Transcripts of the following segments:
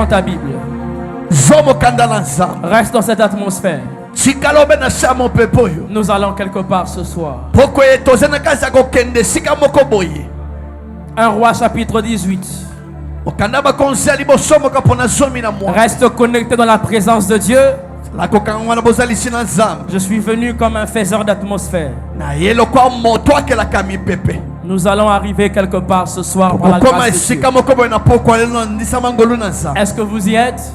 Prends ta Bible. Reste dans cette atmosphère. Nous allons quelque part ce soir. 1 Roi chapitre 18. Reste connecté dans la présence de Dieu. Je suis venu comme un faiseur d'atmosphère. Nous allons arriver quelque part ce soir par la grâce de Dieu. Est-ce que vous y êtes?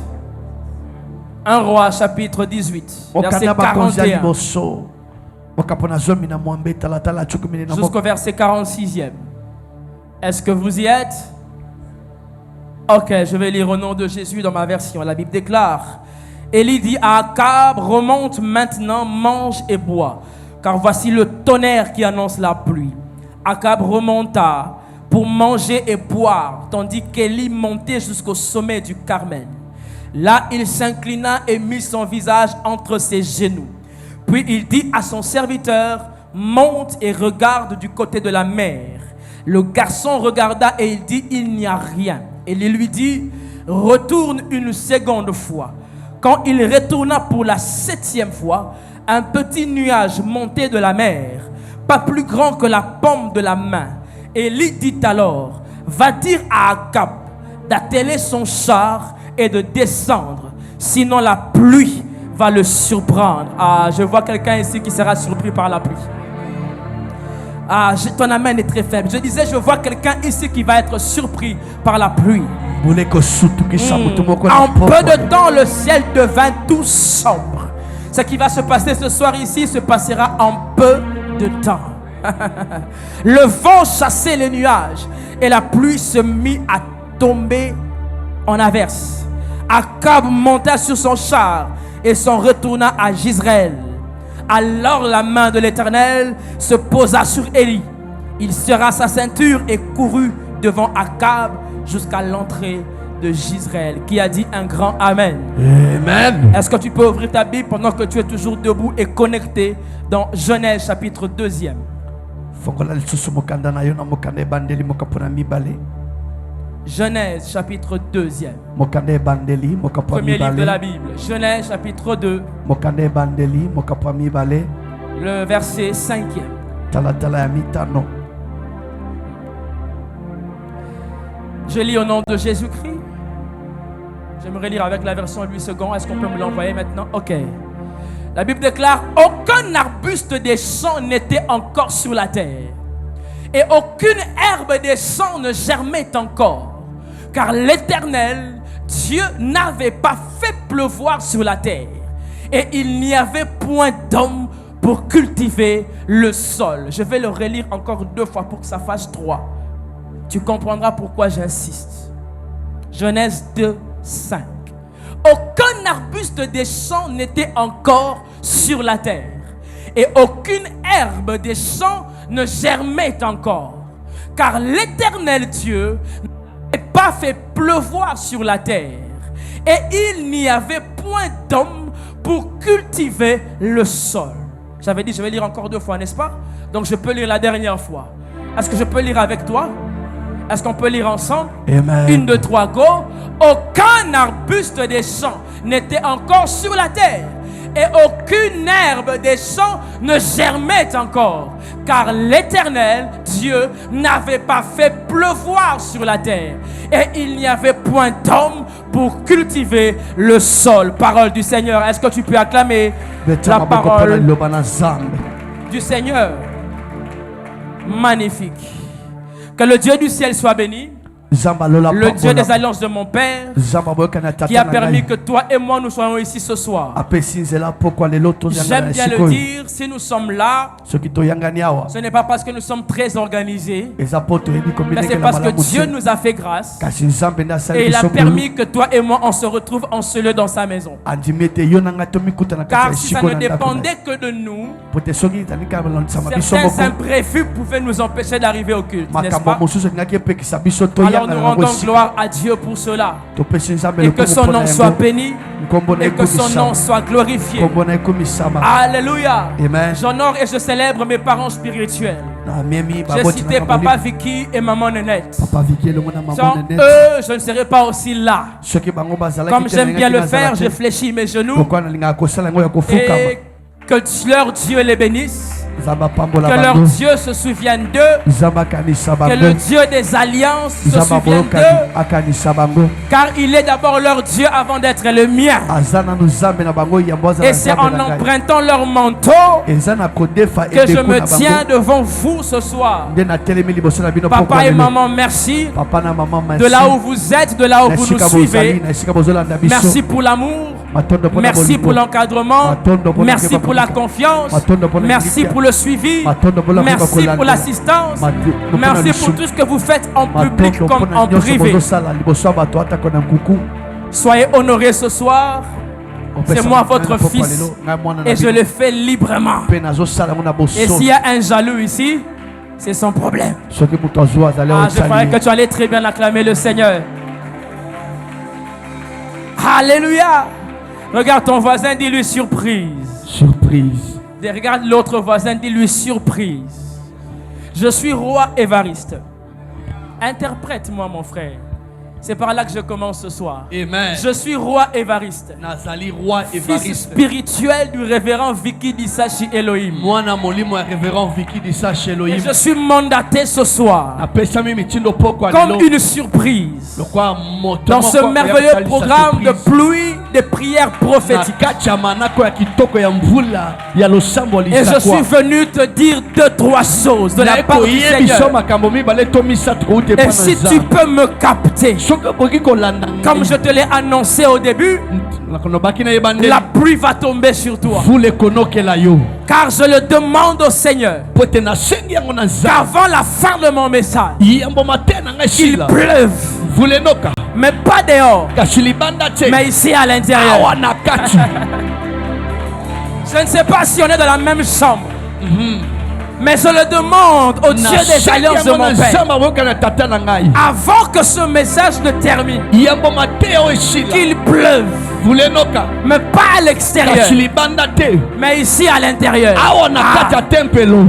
1 Roi chapitre 18 verset 41 jusqu'au verset 46e. Est-ce que vous y êtes? Ok, je vais lire au nom de Jésus dans ma version. La Bible déclare: Élie dit à Akab, remonte maintenant, mange et bois, car voici le tonnerre qui annonce la pluie. Akab remonta pour manger et boire, tandis qu'Élie montait jusqu'au sommet du Carmel. Là, il s'inclina et mit son visage entre ses genoux. Puis il dit à son serviteur, monte et regarde du côté de la mer. Le garçon regarda et il dit, il n'y a rien. Élie lui dit, retourne une seconde fois. Quand il retourna pour la 7e fois, un petit nuage montait de la mer, pas plus grand que la paume de la main. Élie dit alors, va dire à Akab d'atteler son char et de descendre, sinon la pluie va le surprendre. Ah, je vois quelqu'un ici qui sera surpris par la pluie. Ah, ton amen est très faible. Je disais, je vois quelqu'un ici qui va être surpris par la pluie. En peu de temps, le ciel devint tout sombre. Ce qui va se passer ce soir ici se passera en peu de temps. Le vent chassait les nuages et la pluie se mit à tomber en averse. Akab monta sur son char et s'en retourna à Jezreel. Alors la main de l'Éternel se posa sur Élie. Il serra sa ceinture et courut devant Akab jusqu'à l'entrée de Jezreel. Qui a dit un grand Amen? Amen. Est-ce que tu peux ouvrir ta Bible pendant que tu es toujours debout et connecté dans Genèse chapitre 2e? Genèse chapitre 2e. Premier livre de la Bible. Genèse chapitre 2. Le verset 5e. Je lis au nom de Jésus-Christ. J'aimerais lire avec la version 8 secondes. Est-ce qu'on peut me l'envoyer maintenant? Ok. La Bible déclare, aucun arbuste des champs n'était encore sur la terre. Et aucune herbe des champs ne germait encore. Car l'Éternel, Dieu, n'avait pas fait pleuvoir sur la terre. Et il n'y avait point d'homme pour cultiver le sol. Je vais le relire encore 2 fois pour que ça fasse 3. Tu comprendras pourquoi j'insiste. Genèse 2, 5. Aucun arbuste des champs n'était encore sur la terre. Et aucune herbe des champs ne germait encore. Car l'Éternel Dieu n'avait pas fait pleuvoir sur la terre. Et il n'y avait point d'homme pour cultiver le sol. J'avais dit, je vais lire encore 2 fois, n'est-ce pas? Donc je peux lire la dernière fois. Est-ce que je peux lire avec toi? Est-ce qu'on peut lire ensemble? Amen. 1, 2, 3, go. Aucun arbuste des champs n'était encore sur la terre. Et aucune herbe des champs ne germait encore. Car l'Éternel, Dieu, n'avait pas fait pleuvoir sur la terre. Et il n'y avait point d'homme pour cultiver le sol. Parole du Seigneur. Est-ce que tu peux acclamer la parole du Seigneur? Magnifique. Que le Dieu du ciel soit béni. Le Dieu des alliances de mon Père qui a permis que toi et moi nous soyons ici ce soir. J'aime bien le dire, si nous sommes là, ce n'est pas parce que nous sommes très organisés, mais c'est parce que Dieu nous a fait grâce et il a permis que toi et moi on se retrouve en ce lieu dans sa maison. Car si ça ne dépendait que de nous, certains imprévus pouvaient nous empêcher d'arriver au culte, n'est-ce pas? Alors Alors nous rendons gloire à Dieu pour cela. Et que son nom soit béni. Et que son nom soit glorifié. Alléluia. J'honore et je célèbre mes parents spirituels. J'ai cité Papa Vicky et Maman Nenette. Sans eux, je ne serais pas aussi là. Comme j'aime bien le faire, je fléchis mes genoux. Et que leur Dieu les bénisse. Que leur Dieu se souvienne d'eux. Que le Dieu des alliances se souvienne d'eux. Car il est d'abord leur Dieu avant d'être le mien. Et c'est en empruntant leur manteau que je me tiens devant vous ce soir. Papa et maman, merci de là où vous êtes, de là où vous nous suivez. Merci pour l'amour. Merci pour l'encadrement. Merci pour la confiance. Merci pour le suivi. Merci pour l'assistance. Merci pour tout ce que vous faites en public comme en privé. Soyez honorés ce soir. C'est moi votre fils et je le fais librement. Et s'il y a un jaloux ici, c'est son problème. Je croyais que tu allais très bien acclamer le Seigneur. Alléluia. Regarde ton voisin, dis-lui surprise. Surprise. Regarde l'autre voisin, dis-lui surprise. Je suis roi Évariste. Interprète-moi, mon frère. C'est par là que je commence ce soir. Amen. Je suis roi Évariste. Nazali roi Évariste. Fils spirituel du révérend Vicky Disachi Elohim. Moi, molimo révérend Vicky Disachi Elohim. Et je suis mandaté ce soir comme une surprise dans ce merveilleux programme de pluie de prières prophétiques. Et je suis venu te dire 2-3 choses de la part du Seigneur. Et si tu peux me capter, comme je te l'ai annoncé au début, la pluie va tomber sur toi. Car je le demande au Seigneur qu'avant la fin de mon message, qu'il pleuve. Mais pas dehors, mais ici à l'intérieur. Je ne sais pas si on est dans la même chambre. Mais je le demande au Dieu des alliances de mon Père, avant que ce message ne termine, qu'il pleuve, mais pas à l'extérieur, mais ici à l'intérieur.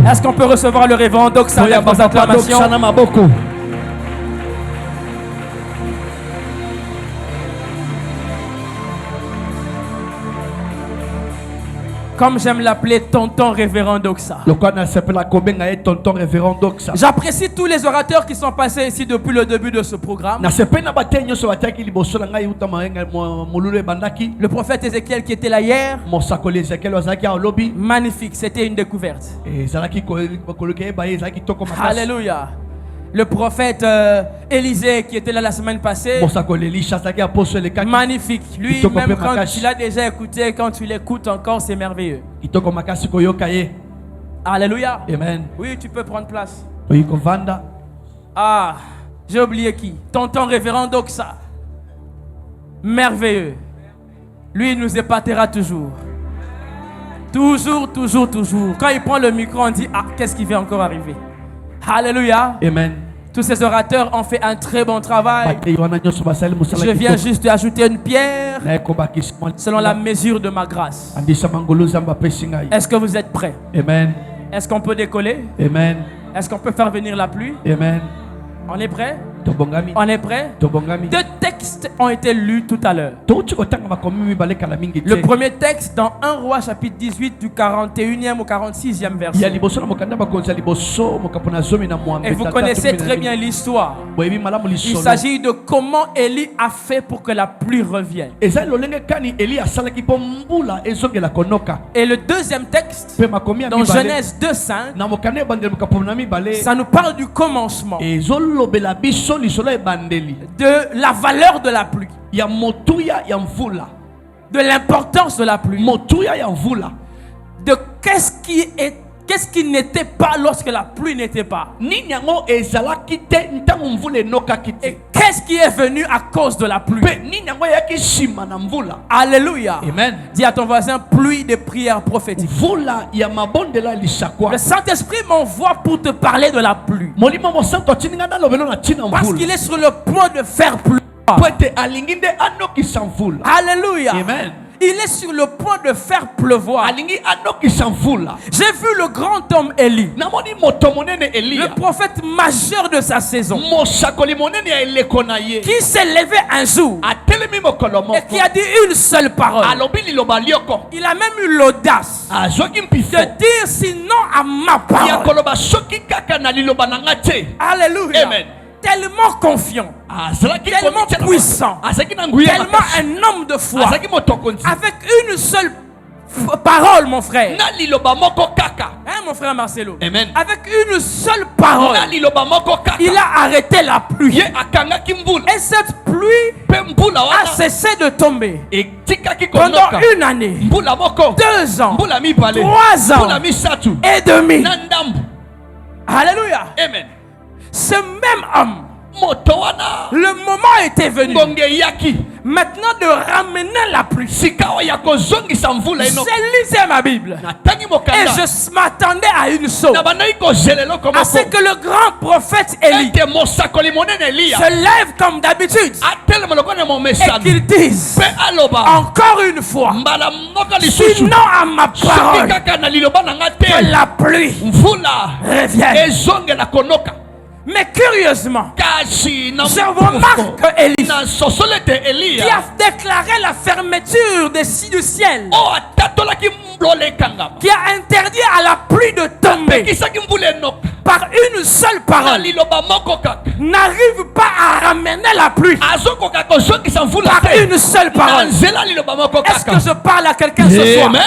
Est-ce qu'on peut recevoir le révérend Doxa avec vos acclamations? Comme j'aime l'appeler, tonton révérend Doxa. J'apprécie tous les orateurs qui sont passés ici depuis le début de ce programme. Le prophète Ézéchiel qui était là hier. Magnifique, c'était une découverte. Alléluia. Le prophète Élisée qui était là la semaine passée. Magnifique. Lui, même quand tu l'as déjà écouté, quand tu l'écoutes encore, c'est merveilleux. Alléluia. Amen. Oui, tu peux prendre place. Vanda. Ah, j'ai oublié qui. Tonton révérend Doxa. Merveilleux. Lui, il nous épatera toujours. Toujours, toujours, toujours. Quand il prend le micro, on dit, ah, qu'est-ce qui va encore arriver? Alléluia. Amen. Tous ces orateurs ont fait un très bon travail. Je viens juste d'ajouter une pierre selon la mesure de ma grâce. Est-ce que vous êtes prêts? Amen. Est-ce qu'on peut décoller? Amen. Est-ce qu'on peut faire venir la pluie? Amen. On est prêt? On est prêt? 2 textes ont été lus tout à l'heure. Le premier texte dans 1 Roi chapitre 18 du 41e au 46e verset. Et vous connaissez très bien l'histoire. Il s'agit de comment Élie a fait pour que la pluie revienne. Et le deuxième texte dans Genèse 2:5, ça nous parle du commencement, de la valeur de la pluie, de l'importance de la pluie, de qu'est-ce Qu'est-ce qui n'était pas lorsque la pluie n'était pas? Nini yango ezalaki te ntango mvula enokaki te. Et qu'est-ce qui est venu à cause de la pluie? Pe nini yango eyaki nsima na mvula. Alléluia. Amen. Dis à ton voisin, pluie de prières prophétiques. Mvula ya mabondela lisakwa. Le Saint-Esprit m'envoie pour te parler de la pluie. Molimo mosanto atininga na lobelo na tina Parce mvula. qu'il est sur le point de faire pluie. Poete alingi nde anokisa mvula. Alléluia. Amen. Il est sur le point de faire pleuvoir. Alingi anokisa mvula. J'ai vu le grand homme Élie, Namoni moto monene Elia. le prophète majeur de sa saison, Mosakoli monene ya eleko na ye. qui s'est levé un jour Atelemi mokolo et moko. qui a dit une seule parole. Alobi liloba lioko. Il a même eu l'audace Azwaki mpifo. de dire sinon à ma Ya parole. koloba soki kaka na liloba na nga te. Alléluia. Amen. Tellement confiant, Azalaki tellement komiti na- puissant, Azalaki na nguya tellement makasi. un homme de foi, Azalaki motokonzi. avec une seule parole, mon frère. Na liloba moko kaka. Hein, mon frère Marcelo? Amen. Avec une seule parole, Na liloba moko kaka. il a arrêté la pluie. Ye akangaki mvula. Et cette pluie Pe mbula a wana. cessé de tomber Etikaki pendant konoka. une année, Mbula moko. 2 ans, Mbula mibale. 3 ans Mbula misatu. et demi. Na ndambu. Alléluia. Amen. Ce même homme, Moto wana. le moment était venu Ngonge yaki. maintenant de ramener la pluie. Sikawa ya kozongisa mvula eno. Je lisais ma Bible Natangi et mokanda. je m'attendais à une chose, Na banai kozelelo à komoko. ce que le grand prophète Élie Ete mosakoli monene Elia. se lève comme d'habitude Atelema lokone mo et mesana. qu'il dise Pe aloba. encore une fois, Mbala moko lisusu. sinon à ma Soki parole, kaka na liloba na nga que te. la pluie Mvula. revienne. Ezongela konoka. Mais curieusement, Kasi na je remarque que Élie, na sosolete qui Elia. a déclaré la fermeture du ciel, O atatolaki mblole kangama. qui a interdit à la pluie de tomber Kisaki mvula enoka. par une seule Na parole, liloba moko kaka. n'arrive pas à ramener la pluie Azokoka kozongisa mvula par te. une seule Na parole. nzela liloba moko Est-ce kaka. que je parle à quelqu'un ce soir? Amen.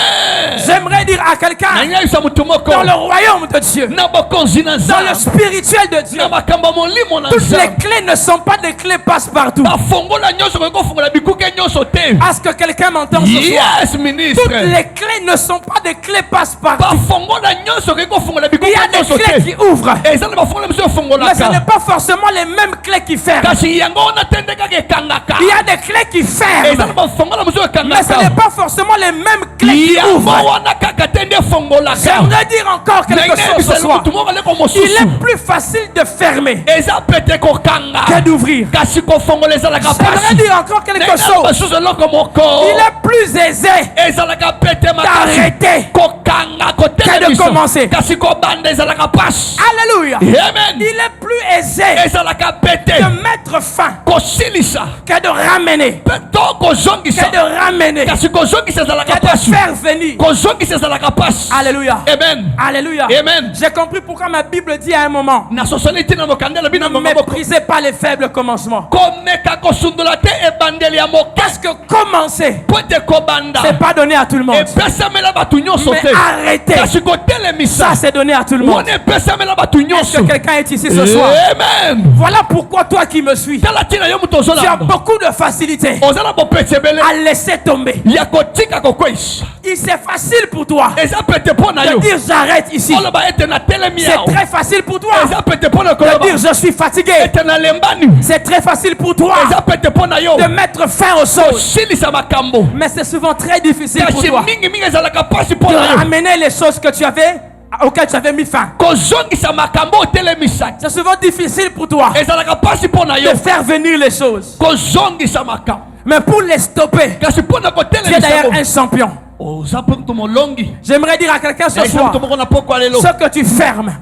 J'aimerais dire à quelqu'un Nanyayisa mutu moko. dans le royaume de Dieu, Na bokonzi na dans le nzambe. spirituel de Dieu, Na makambo ya molimo na toutes les nzambe. clés ne sont pas des clés passe-partout. Bafongola nyonso koki kofungola bikuke nyonso te. Est-ce que quelqu'un m'entend ce soir? Yes, ministre. Toutes les clés ne sont pas des clés passe-partout. Bafongola nyonso koki kofungola Il bikuke y a des nyonso clés te. qui ouvrent, Eza na bafongola miso mais ce efungolaka. n'est pas forcément les mêmes clés qui ferment. Kasi yango wana te nde kaka ekangaka. Il y a des clés qui Eza na ferment, bafongola miso mais ce n'est ekangaka. pas forcément les mêmes clés qui Yango ouvrent. wana kaka te nde efungolaka. J'aimerais dire encore quelque chose ce soir. mutu moko aleko Il mosusu. est plus facile de fermer Eza pete kokanga. que d'ouvrir. Kasi kofongola ezalaka J'aimerais pasi. dire encore quelque Ndenge chose. basusu eloko moko. Il est plus aisé ezalaka pete makasi. d'arrêter Kokanga que de kotelemisa. commencer. Kasi kobanda ezalaka pasi. Alléluia. Amen. Il est plus aisé ezalaka pete de mettre fin kosilisa que de ramener. pe to kozongisa. Que de ramener. kasi kozongisa ezalaka Que de pasi. faire venir. kozongisa ezalaka pasi. Alléluia. Amen. Alléluia. Amen. J'ai compris pourquoi ma Bible dit à un moment, na sosoli ntina mokandela bino ne moko méprisez pas les faibles commencements. komeka kosundola te ebandeli ya Parce mokasi que commencer, po ete kobanda c'est pas donné à tout le monde. epesamela bato nyonso Mais te arrêtez. kasi kotelemisa Ça, c'est donné à tout le monde. wana epesamela bato Est-ce nyonso. que quelqu'un est ici ce soir? Amen. Voilà pourquoi toi qui me suis, tala ntina yo moto tu as ozolamba beaucoup de facilité oza na bopete ebele à laisser tomber. ya kotika kokweyisa C'est facile pour toi eza pete mpo na de yo dire j'arrête ici. oloba ete natelemi C'est yao très facile pour toi eza pete mpo na de koloba dire je suis fatigué. ete nalembani C'est très facile pour toi eza pete mpo na yo de mettre fin aux choses. kosilisa makambo Mais c'est souvent très difficile pour kasi toi mingimingi ezalaka mpasi mpo de na yo ramener les choses que tu avais, auxquelles tu avais mis fin. kozongisa makambo otelemisaki C'est souvent difficile pour toi ezalaka mpasi mpo na yo de faire venir les choses. kozongisa makambo Mais pour les stopper, kasi mpo na tu es kotelemisa d'ailleurs yango un champion. oza mpe moto molongi J'aimerais dire à quelqu'un ce eza soir, moto moko na poko alelo ce que tu fermes,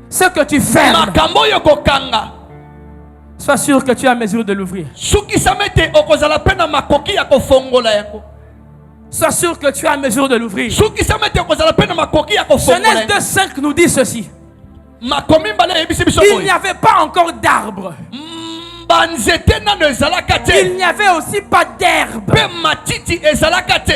ce que tu fermes, makambo oyo kokanga sois sûr que tu es à mesure de l'ouvrir. sukisama ete okozala mpe na makoki ya kofongola yango Sois sûr que tu es à mesure de l'ouvrir. sukisama ete okozala mpe na makoki ya kofongola Genèse yango 2:5 nous dit ceci. makomi mbala eyebisi biso Il boye n'y avait pas encore d'arbres. banzete nano ezalaka te Il n'y avait aussi pas d'herbe. mpe matiti ezalaka te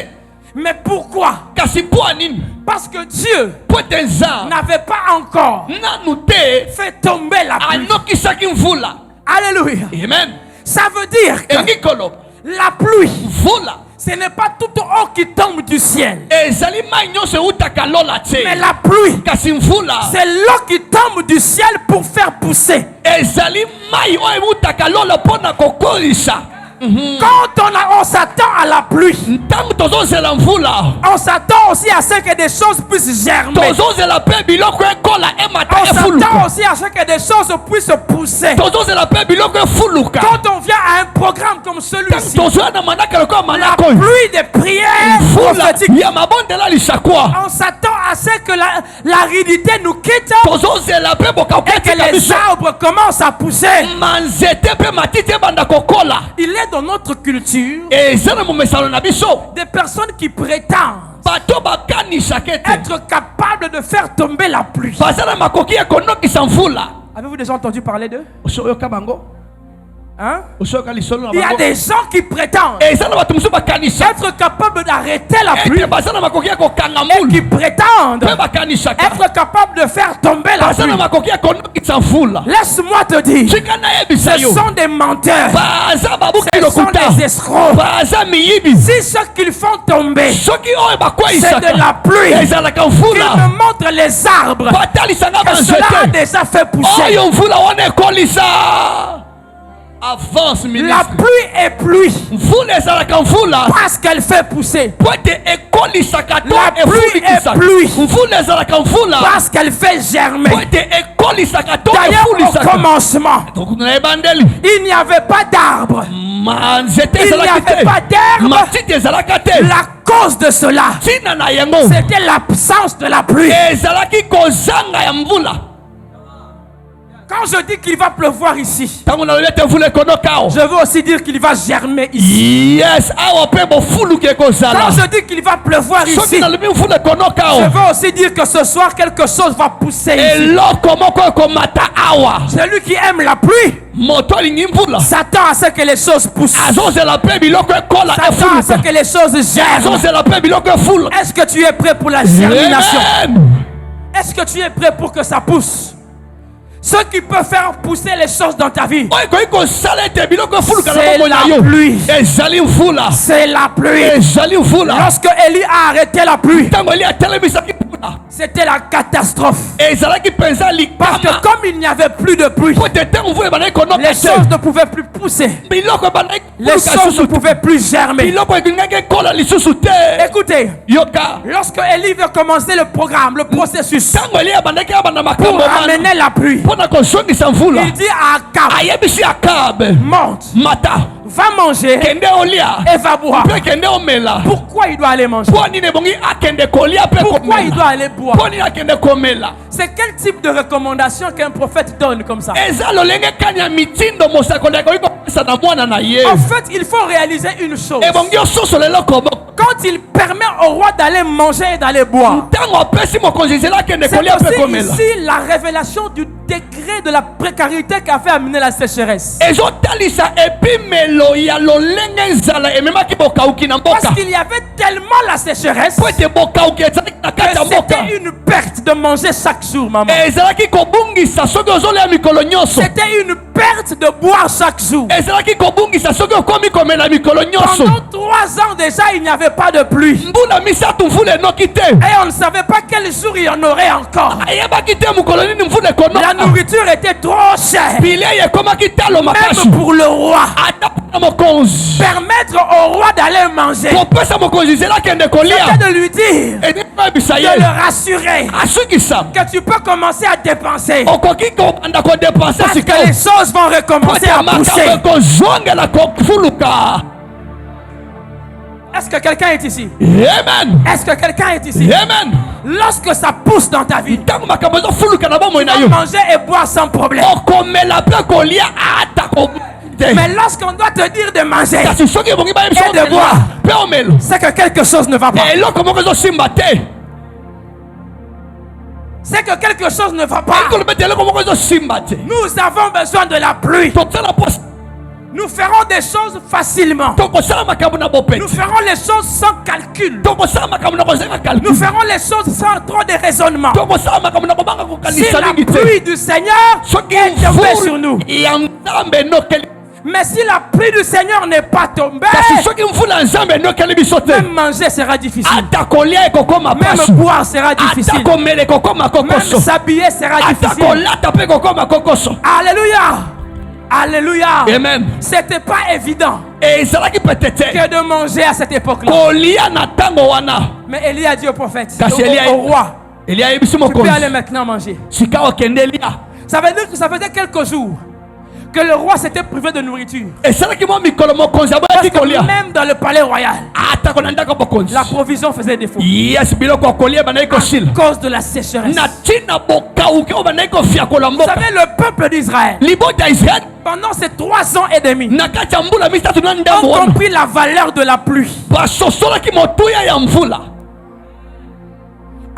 Mais pourquoi? kasi mpo ya nini Parce que Dieu mpo ete nzambe n'avait pas encore nanu te fait tomber la pluie. anokisaki mvula Alléluia. amen Ça veut dire que elingi koloba la pluie mvula Ce n'est pas toute eau qui tombe du ciel. ezali mai nyonso eutaka lola te Mais la pluie, kasi mvula c'est l'eau qui tombe du ciel pour faire pousser. ezali mai oyo eutaka lola mpona kokolisa. Quand on s'attend à la pluie, ntango tozozela mvula on s'attend aussi à ce que des choses puissent germer. tozozela mpe biloko ekola emata On s'attend efuluka aussi à ce que des choses puissent pousser. tozozela mpe biloko efuluka Quand on vient à un programme comme celui-ci, tozoya na manaka lokola la manaka oyo pluie des prières mvula prophétiques, ya mabondela lisakwa on s'attend à ce que l'aridité nous quitte tozozela mpe et que bokakotika les biso arbres commencent à pousser. manzete mpe matiti ebanda kokola Il est dans notre culture eza na momesano na biso des personnes qui prétendent bato bakanisaka ete être capables de faire tomber la pluie. baza na makoki ya konokisa mvula. Avez-vous déjà entendu parler d'eux? osoyoka bango Hein? osoyoka lisolo na Il y a bango des gens qui prétendent eza na bato mosusu bakanisa être capables d'arrêter la pluie ete baza na makoki ya kokanga et qui mbulu prétendent mpe bakanisaka être capables de faire tomber la baza na pluie. makoki ya konokisa mvula. Laisse-moi te dire, tika nayebisa ce yo sont des menteurs, baza babuki ce sont lokuta des escrocs. baza miyibi Si ce qu'ils font tomber, soki oyo c'est bakweyisaka de la pluie, ezalaka qu'ils mvula me montrent les arbres batalisanga que cela a banzete déjà fait pousser. oyo mvula wana ekolisa avance La ministre pluie est pluie mvula ezalaka mvula parce qu'elle fait pousser. po ete ekolisaka to La pluie efulikisaka est pluie. mvula ezalaka mvula Parce qu'elle fait germer. po ete ekolisaka to D'ailleurs, au efulisaka commencement, tokuna ebandeli il n'y avait pas d'arbre. manzete Il n'y ezalaki avait te pas d'herbe. matiti ezalaka te La cause de cela, ntina na yango c'était l'absence de la pluie. ezalaki kozanga ya mvula. Quand je dis qu'il va pleuvoir ici, ntango nalobi ete mvula ekonoka awa je veux aussi dire qu'il va germer ici. yes awa mpe bofuluki ekozala Quand je dis qu'il va pleuvoir soki ici, nalobi mvula ekonoka je awa veux aussi dire que ce soir quelque chose va pousser ici. eloko moko ekomata awa Celui qui aime la pluie moto alingi mvula s'attend à ce que les choses poussent. azozela mpe biloko ekola S'attend à ce efuluka que les choses germent. azozela mpe biloko efula. Est-ce que tu es prêt pour la germination? Amen. Est-ce que tu es prêt pour que ça pousse? Ce qui peut faire pousser les choses dans ta vie, oyo ekoki kosala ete biloko efuluka na c'est bomoi na la yo pluie. ezali mvula C'est la pluie. ezali mvula. Lorsque Élie a arrêté la pluie, ntango eli atelemisaki mpuna c'était la catastrophe. ezalaki mpenza Parce que likama comme il n'y avait plus de pluie, po ete ntango mvula ebandaki konoka les te choses ne pouvaient plus pousser. biloko ebandaki Les koluka choses ne lisusu te pouvaient plus germer. biloko ekingaki ekola lisusu te. Écoutez, yoka lorsque Élie veut commencer le programme, le processus ntango eli abandaki abanda pour makambo wana amener la pluie, mpona kozongisa mvula il dit à Akab, ayebisi akabe monte, mata va manger kende olia et va boire. mpe kende omela. Pourquoi il doit aller manger? mpo nini ebongi akende kolia mpe Pourquoi il doit komela aller boire? mpo nini akende komela. C'est quel type de recommandation qu'un prophète donne comme ça? eza lolenge kani ya mitindo mosakoli akoki kopesa na mwana na ye. En fait, il faut réaliser une chose. ebongi ososola eloko moko Quand il permet au roi d'aller manger et d'aller boire, ntango apesi mokonzi nzela akende c'est kolia mpe aussi komela ici la révélation du degré de la précarité qui a fait amener la sécheresse. ezotalisa epimelo ya lolenge nzala ememaki bokauki na mboka Parce qu'il y avait tellement la sécheresse po ete bokauki ezalaki na que kati ya mboka c'était une perte de manger chaque jour, maman. ezalaki kobungisa soki ozolia mikolo nyonso C'était une perte de boire chaque jour. ezalaki kobungisa soki okomi komela mikolo nyonso. Pendant 3 ans déjà, il n'y avait pas de pluie. mbula misato mvula enoki te Et on ne savait pas quel jour il y en aurait encore. ayebaki te mokolo nini mvula La ekonoka nourriture était trop chère. bilei ekomaki talo makasi Même pour le roi. ata mpona mokonzi Permettre au roi d'aller manger, kopesa mokonzi nzela akende kolia c'était de lui dire, ekoyebisa de ye le rassurer asukisa que tu peux commencer à dépenser. okoki kobanda kodepanse Parce sika que les choses vont recommencer à makambo pousser. ekozongela kofuluka. Est-ce que quelqu'un est ici? Amen. Est-ce que quelqu'un est ici? Amen. Lorsque ça pousse dans ta vie, ntango makambo ezofuluka na bomoi na tu yo vas manger et boire sans problème. okomela mpe kolia ata te Mais lorsqu'on doit te dire de manger, kasi soki ebongi bayebisa Et de boire. mpe omela c'est que quelque chose ne va pas. eloko moko ezosimba te C'est que quelque chose ne va pas. ekoloba ete eloko moko ezosimba te Nous avons besoin de la pluie. tokosala posa Nous ferons des choses facilement. tokosala makambo na Nous bopete ferons les choses sans calcul. tokosala makambo na kozenga Nous calcul ferons les choses sans trop de raisonnement. tokosala makambo na kobanga Si kokanisa la mingi te pluie du Seigneur soki est tombée sur mvula nous, ya nzambe enokeli Mais si la pluie du Seigneur n'est pas tombée, même manger sera difficile. Même boire sera difficile. Même s'habiller sera difficile. Alléluia. Alléluia. Amen. C'était pas évident que de manger à cette époque-là. Mais Élie a dit au prophète, au roi, tu peux aller maintenant manger. Ça veut dire que ça faisait quelques jours que le roi s'était privé de nourriture. Parce que même dans le palais royal, la provision faisait défaut. À cause de la sécheresse. Vous savez, le peuple d'Israël, pendant ces 3 ans et demi, ont compris la valeur de la pluie.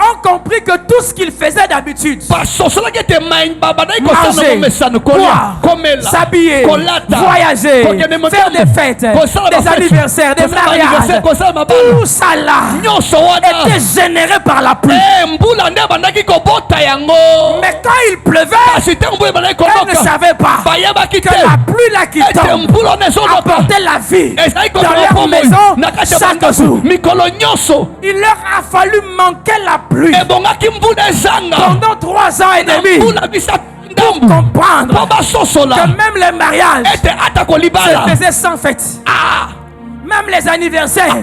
Ont compris que tout ce qu'ils faisaient d'habitude, manger, boire, s'habiller, voyager, faire des fêtes, des anniversaires, des mariages, tout ça là était généré par la pluie. Mais quand il pleuvait, ils ne savaient pas que la pluie là qui tombe apportait la vie dans leur maison chaque jour. Il leur a fallu manquer la pluie pendant 3 ans et demi pour comprendre que même les mariages se faisaient sans fête. Même les anniversaires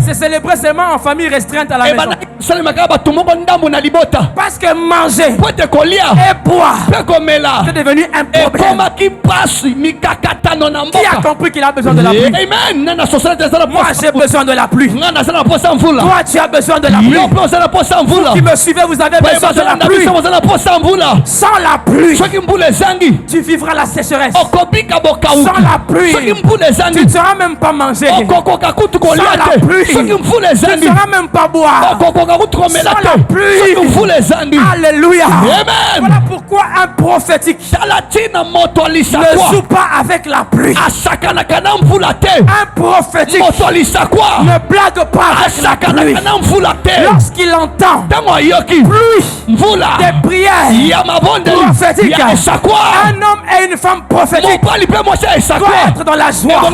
c'est célébré seulement en famille restreinte à la maison. Parce que manger et boire c'est devenu un problème. Qui a compris qu'il a besoin de la pluie? Moi j'ai besoin de la pluie. Toi tu as besoin de la pluie. Vous qui me suivez, vous avez besoin de la pluie. Sans la pluie tu vivras la sécheresse. Sans la pluie tu ne sauras même pas manger. Sans la pluie tu ne sauras même pas boire. Sans la pluie, alléluia. Voilà pourquoi un prophétique ne joue pas avec la pluie. Un prophétique ne blague pas avec la pluie. Lorsqu'il entend pluie, des prières prophétiques, un homme et une femme prophétiques doit être dans la joie.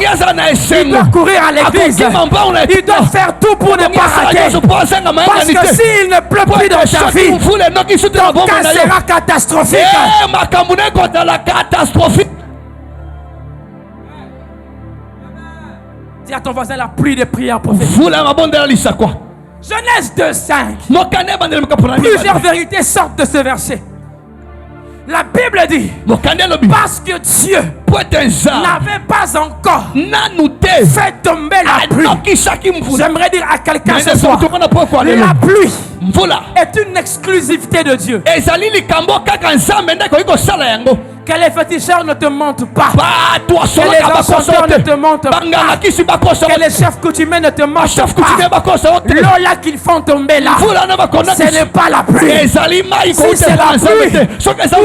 Il doit courir à l'église. Il doit faire tout pour ne pas rater. Parce que s'il ne pleut plus dans ta vie, ton cas sera catastrophique. Dis à ton voisin la pluie des prières prophétiques. Genèse 2:5. Plusieurs vérités sortent de ce verset. La Bible dit, parce que Dieu n'avait pas encore fait tomber la pluie. J'aimerais dire à quelqu'un ce soir, la pluie est une exclusivité de Dieu. Que les féticheurs ne te mentent pas. Que les enchanteurs ne te mentent pas. Que les chefs coutumiers ne te mentent pas. L'eau là qu'ils font tomber là, ce n'est pas la pluie. Si c'est la pluie,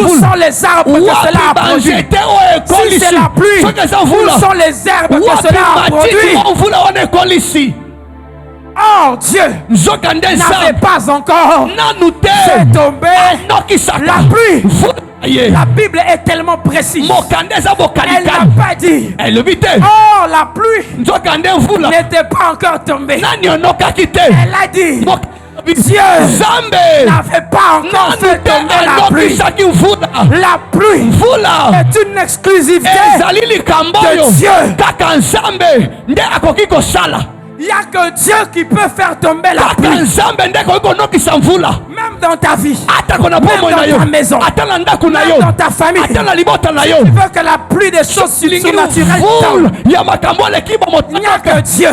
où sont les arbres que cela a produit? Si c'est la pluie, où sont les herbes que cela a produit? Oh Dieu n'avait pas encore fait tomber la pluie. La Bible est tellement précise. Elle n'a pas dit, oh la pluie n'était pas encore tombée. Elle a dit, Dieu n'avait pas encore fait tomber la pluie. La pluie est une exclusivité de Dieu. Il n'y a que Dieu qui peut faire tomber la pluie. Même dans ta vie, même dans ta maison, même dans ta famille. Si tu veux que la pluie des choses surnaturelles tombe, il n'y a que Dieu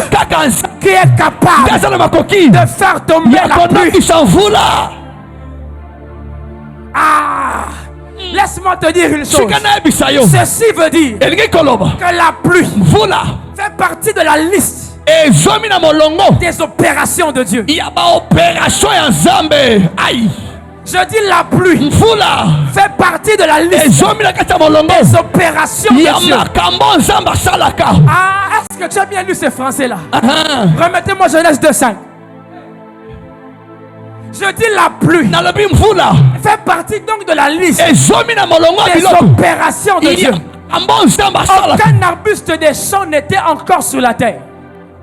qui est capable de faire tomber la pluie. Laisse-moi te dire une chose. Ceci veut dire que la pluie fait partie de la liste des opérations de Dieu. Je dis la pluie fait partie de la liste des opérations de Dieu. Est-ce que tu as bien lu ce français là? Remettez-moi Genèse 2:5. Je dis la pluie fait partie donc de la liste des opérations de Dieu. Aucun arbuste des champs n'était encore sur la terre.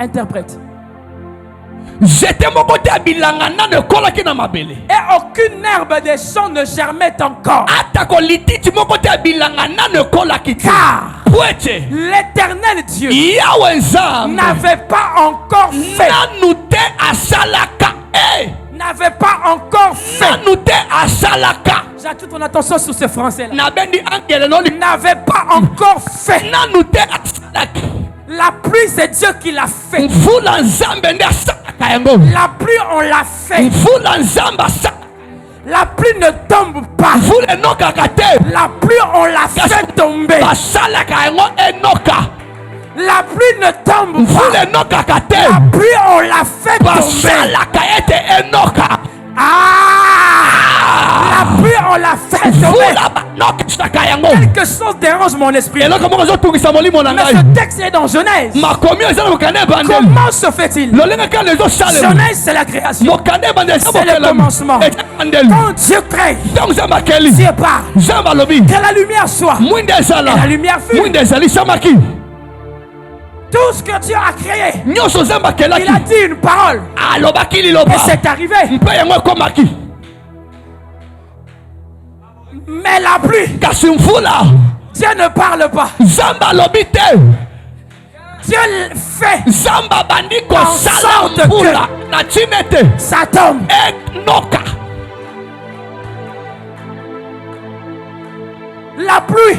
Interprète. Et aucune herbe des champs ne germait encore. Car l'Éternel Dieu n'avait pas encore fait. N'avait pas encore fait. J'attire ton attention sur ce français-là. N'avait pas encore fait. La pluie, c'est Dieu qui l'a fait. La pluie, on l'a fait. La pluie ne tombe pas. La pluie, on l'a fait tomber. La pluie ne tombe pas. La pluie, on l'a fait tomber. La pluie, on l'a fait tomber. Quelque chose dérange mon esprit. Mais ce texte est dans Genèse. Comment se fait-il? Genèse, c'est la création. C'est le commencement. Quand Dieu crée, Dieu part. Que la lumière soit. Et la lumière fut. Tout ce que Dieu a créé, il a dit une parole. Et c'est arrivé. Mais la pluie, Dieu ne parle pas. Dieu fait en sorte que ça tombe. La pluie.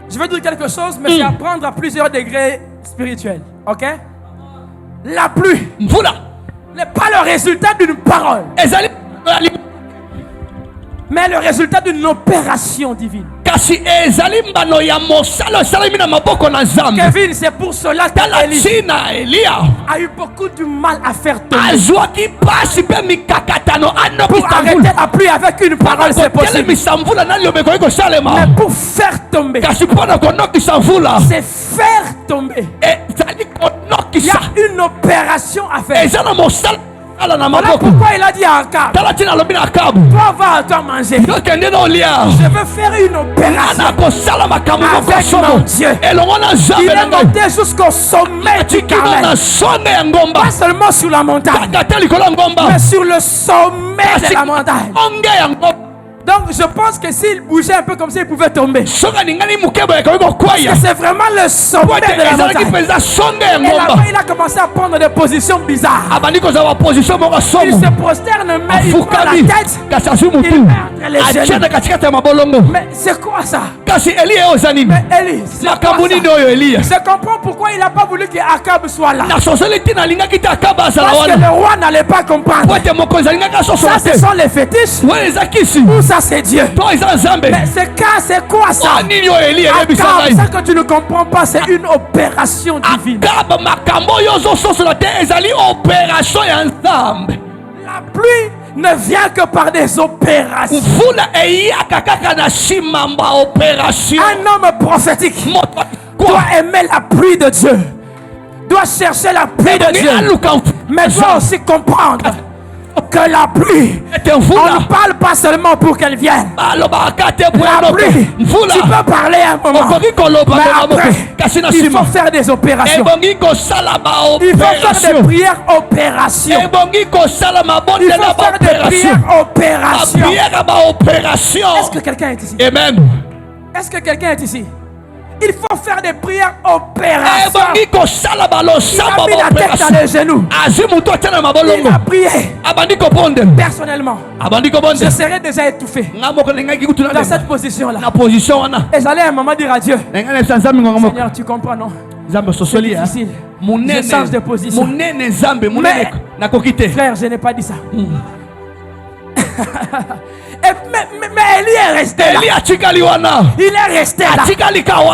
Je veux dire quelque chose, mais c'est à prendre à plusieurs degrés spirituels. Ok? La pluie n'est pas le résultat d'une parole, mais le résultat d'une opération divine. Kevin, c'est pour cela qu'Élie a eu beaucoup de mal à faire tomber. Pour arrêter la pluie avec une parole, c'est possible. Mais pour faire tomber, c'est faire tomber. Il y a une opération à faire. Voilà pourquoi il a dit à Akab, toi va toi manger. Je veux faire une opération avec mon Dieu. Il est monté jusqu'au sommet du Carmel. Pas seulement sur la montagne, mais sur le sommet de la montagne. Donc je pense que s'il bougeait un peu comme ça, il pouvait tomber. Parce que c'est vraiment le sommet de la montagne. Et là-bas, il a commencé à prendre des positions bizarres. Il se prosterne, mais il prend la tête. Il met les genoux. Mais c'est quoi ça? Mais Élie, je comprends pourquoi il n'a pas voulu qu'Akab soit là. Parce que le roi n'allait pas comprendre. Ça, ce sont les fétiches. Ou ça, c'est Dieu. Mais c'est quoi ça? Akab, ça que tu ne comprends pas, c'est une opération divine. La pluie ne vient que par des opérations. Un homme prophétique doit aimer la pluie de Dieu, doit chercher la pluie de Dieu, mais doit aussi comprendre que la pluie, on ne parle pas seulement pour qu'elle vienne. La pluie, tu peux parler un moment, mais après, il faut faire des opérations. Il faut faire des prières opérations. Il faut faire des prières opérations. Est-ce que quelqu'un est ici? Amen. Est-ce que quelqu'un est ici? Il faut faire des prières opérations. Il a mis la tête dans les genoux. Il a prié. Personnellement, je serais déjà étouffé dans cette position-là. Et j'allais à un moment dire à Dieu, Seigneur, tu comprends, non? C'est difficile. Je change de position. Mais, frère, je n'ai pas dit ça. Mais Élie est resté là. Il est resté là.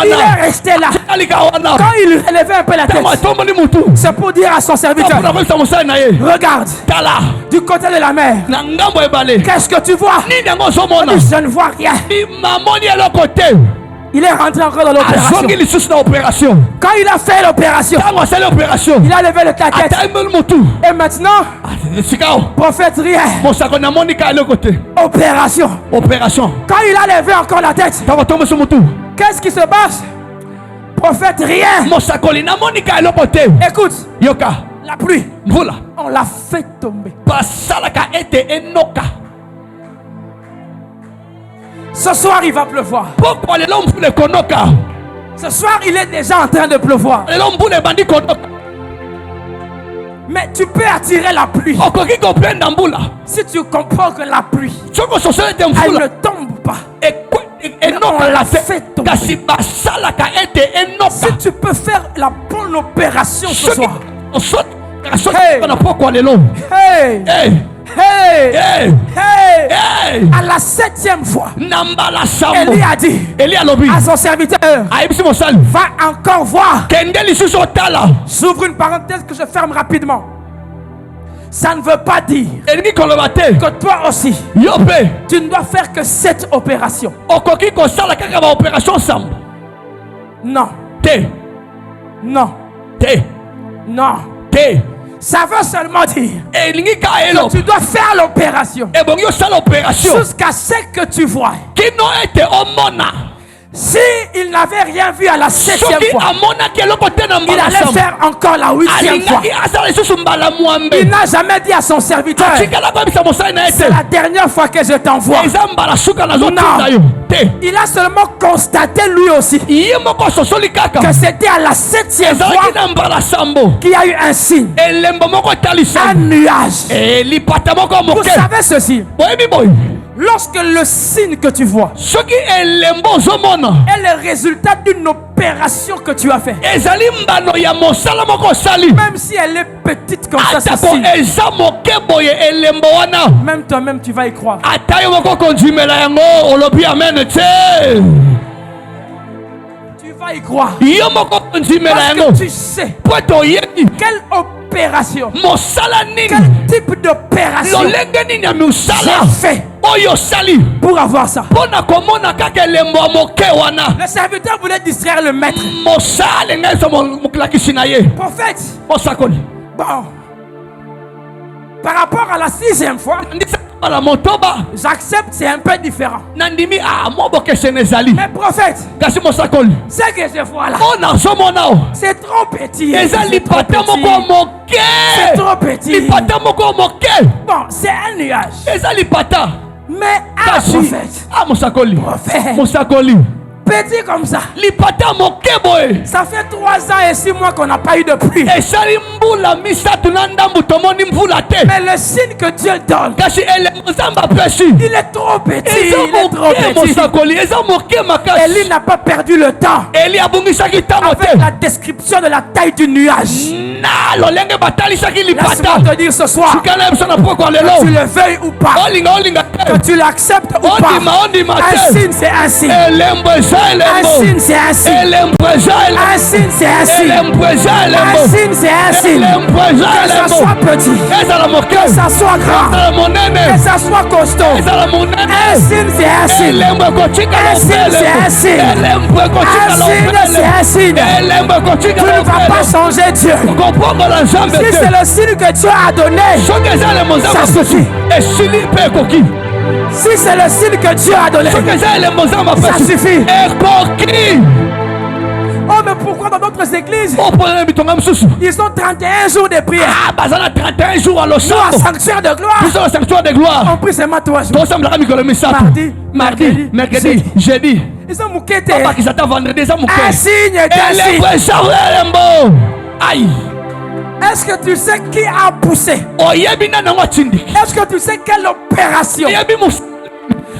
Il est resté là. Quand il relevait un peu la tête, c'est pour dire à son serviteur, regarde, du côté de la mer, qu'est-ce que tu vois? Je ne vois rien. Il est rentré encore dans l'opération. azongi lisusu na opération Quand il a fait l'opération, ntango asali opération il a levé le tête. atali motu Et maintenant, sikao prophète rien. mosako namoni ka eloko te Opération. opération Quand il a levé encore la tête, ntango tombesi motu qu'est-ce qui se passe? Prophète rien. mosakoli namoni ka eloko te Écoute, yoka la pluie, mvula on l'a fait tomber. basalaka ete enoka Ce soir, il va pleuvoir. pokwa lelo mvula ekonoka Ce soir, il est déjà en train de pleuvoir. lelo mvula ebandi konoka Mais tu peux attirer la pluie. okoki kopenda mbula Si tu comprends que la pluie, soki ososoli ete elle ne mvula tombe pas. enokaka te kasi basalaka ete enoka Si tu peux faire la bonne opération ce soir. soki na pokwa lelo Hey! hey Hey! hey Hey! hey À la 7e fois, na mbala sambo Élie a dit eli alobi à son serviteur, ayebisi mosali va encore voir. kende lisusu otala J'ouvre une parenthèse que je ferme rapidement. Ça ne veut pas dire elingi koloba te que toi aussi, yo mpe tu ne dois faire que cette opération. okoki kosala kaka baopération sambo Non, te non, te non. te Ça veut seulement dire elingi ka que elo tu dois faire l'opération ebongi osala opération jusqu'à ce que tu vois. kino ete omona Si il n'avait rien vu à la 7e soki fois, amonaki eloko te na il mbala allait sambo faire encore la 8e fois. alingaki asala lisusu mbala mwambe Il n'a jamais dit à son serviteur, atikala koyebisa mosali na ye c'est te la dernière fois que je t'envoie. eza mbala suka nazotinda yo te Il a seulement constaté lui aussi ye moko asosoli kaka que c'était à la 7e ezalaki fois na mbala sambo qu'il y a eu un signe, elembo moko un etalisami nuage. lipata moko Vous moke savez ceci, boyebi boye lorsque le signe que tu vois soki elembo ozomona est le résultat d'une opération que tu as fait, ezali mbano ya mosala moko osali même si elle est petite comme ça, ce atako signe, eza moke boye elembo wana même toi-même tu vas y croire. ata yo moko kondimela yango olobi amen te Tu vas y croire. yo moko kondimela Parce yango que tu sais po ete oyebi quelle opération, mosala nini quel type d'opération lolenge nini ya mosala j'ai fait oyo osali pour avoir ça. mpo na komona kaka elembo ya moke wana Le serviteur voulait distraire le maître. mosala ngai eza mokolakisi na ye Prophète, mosakoli bon, par rapport à la 6e fois, ndisala motoba j'accepte, c'est un peu différent. nandimi mo bokesene ezali Mais prophète, kasi mosakoli ce que je vois là, mpo nazomona o c'est trop petit. eza C'est trop lipata petit. moko moke C'est trop petit. lipata moko moke Bon, c'est un nuage. eza lipata Mais un kasi prophète, mosakoli prophète, mosakoli petit comme ça. lipata moke boye Ça fait 3 ans et 6 mois qu'on n'a pas eu de pluie. esali mbula misato na ndambu tomoni mvula te Mais le signe que Dieu donne, kasi elembo nzambe apesi il est trop petit. eza Il est trop moke petit. mosakoli eza moke makasi Élie n'a pas perdu le temps eli abungisaki ntango avec te la description de la taille du nuage. na lolenge batalisaki lipata Laisse-moi te dire ce soir, sikala yebiso na pokwa lelo que tu le veuilles ou pas, olinga te que tu l'acceptes ou ondima pas, ondima un te signe c'est un signe. elembo eza Un elembo signe c'est un signe. elembo eza Un signe c'est un signe. elembo eza Un elembo signe c'est un signe. elembo eza Que ça elembo soit petit, ezala moke que ça soit grand, ezala monene que ça soit costaud. ezala Un monene signe c'est un signe. elembo ekotikala Un signe c'est un signe. elembo Un ekotikala signe c'est un signe. elembo Tu ekotikala ne vas pas changer Dieu. kopongola nzambe Si c'est te le signe que Dieu a donné, soki eza elembo ça nzambe suffit. esili mpe ekoki Si c'est le signe que Dieu a donné, soki eza elembo nzambe ça apesi suffit. ekoki Oh, mais pourquoi dans d'autres églises, opona bitonga mosusu ils ont 31 jours de prière? baza na 31 jours a Nous, à losambo sanctuaire de gloire, biso na sanctuaire de gloire on prie seulement 3 jours. tosamblaka mikolo misato Mardi, mercredi jeudi Ils ont moukete. bakisa ta vendredi eza Un moke signe est un signe. elembo ezawe elembo ai Est-ce que tu sais qui a poussé? oyebi nani yango atindiki Est-ce que tu sais quelle opération oyebi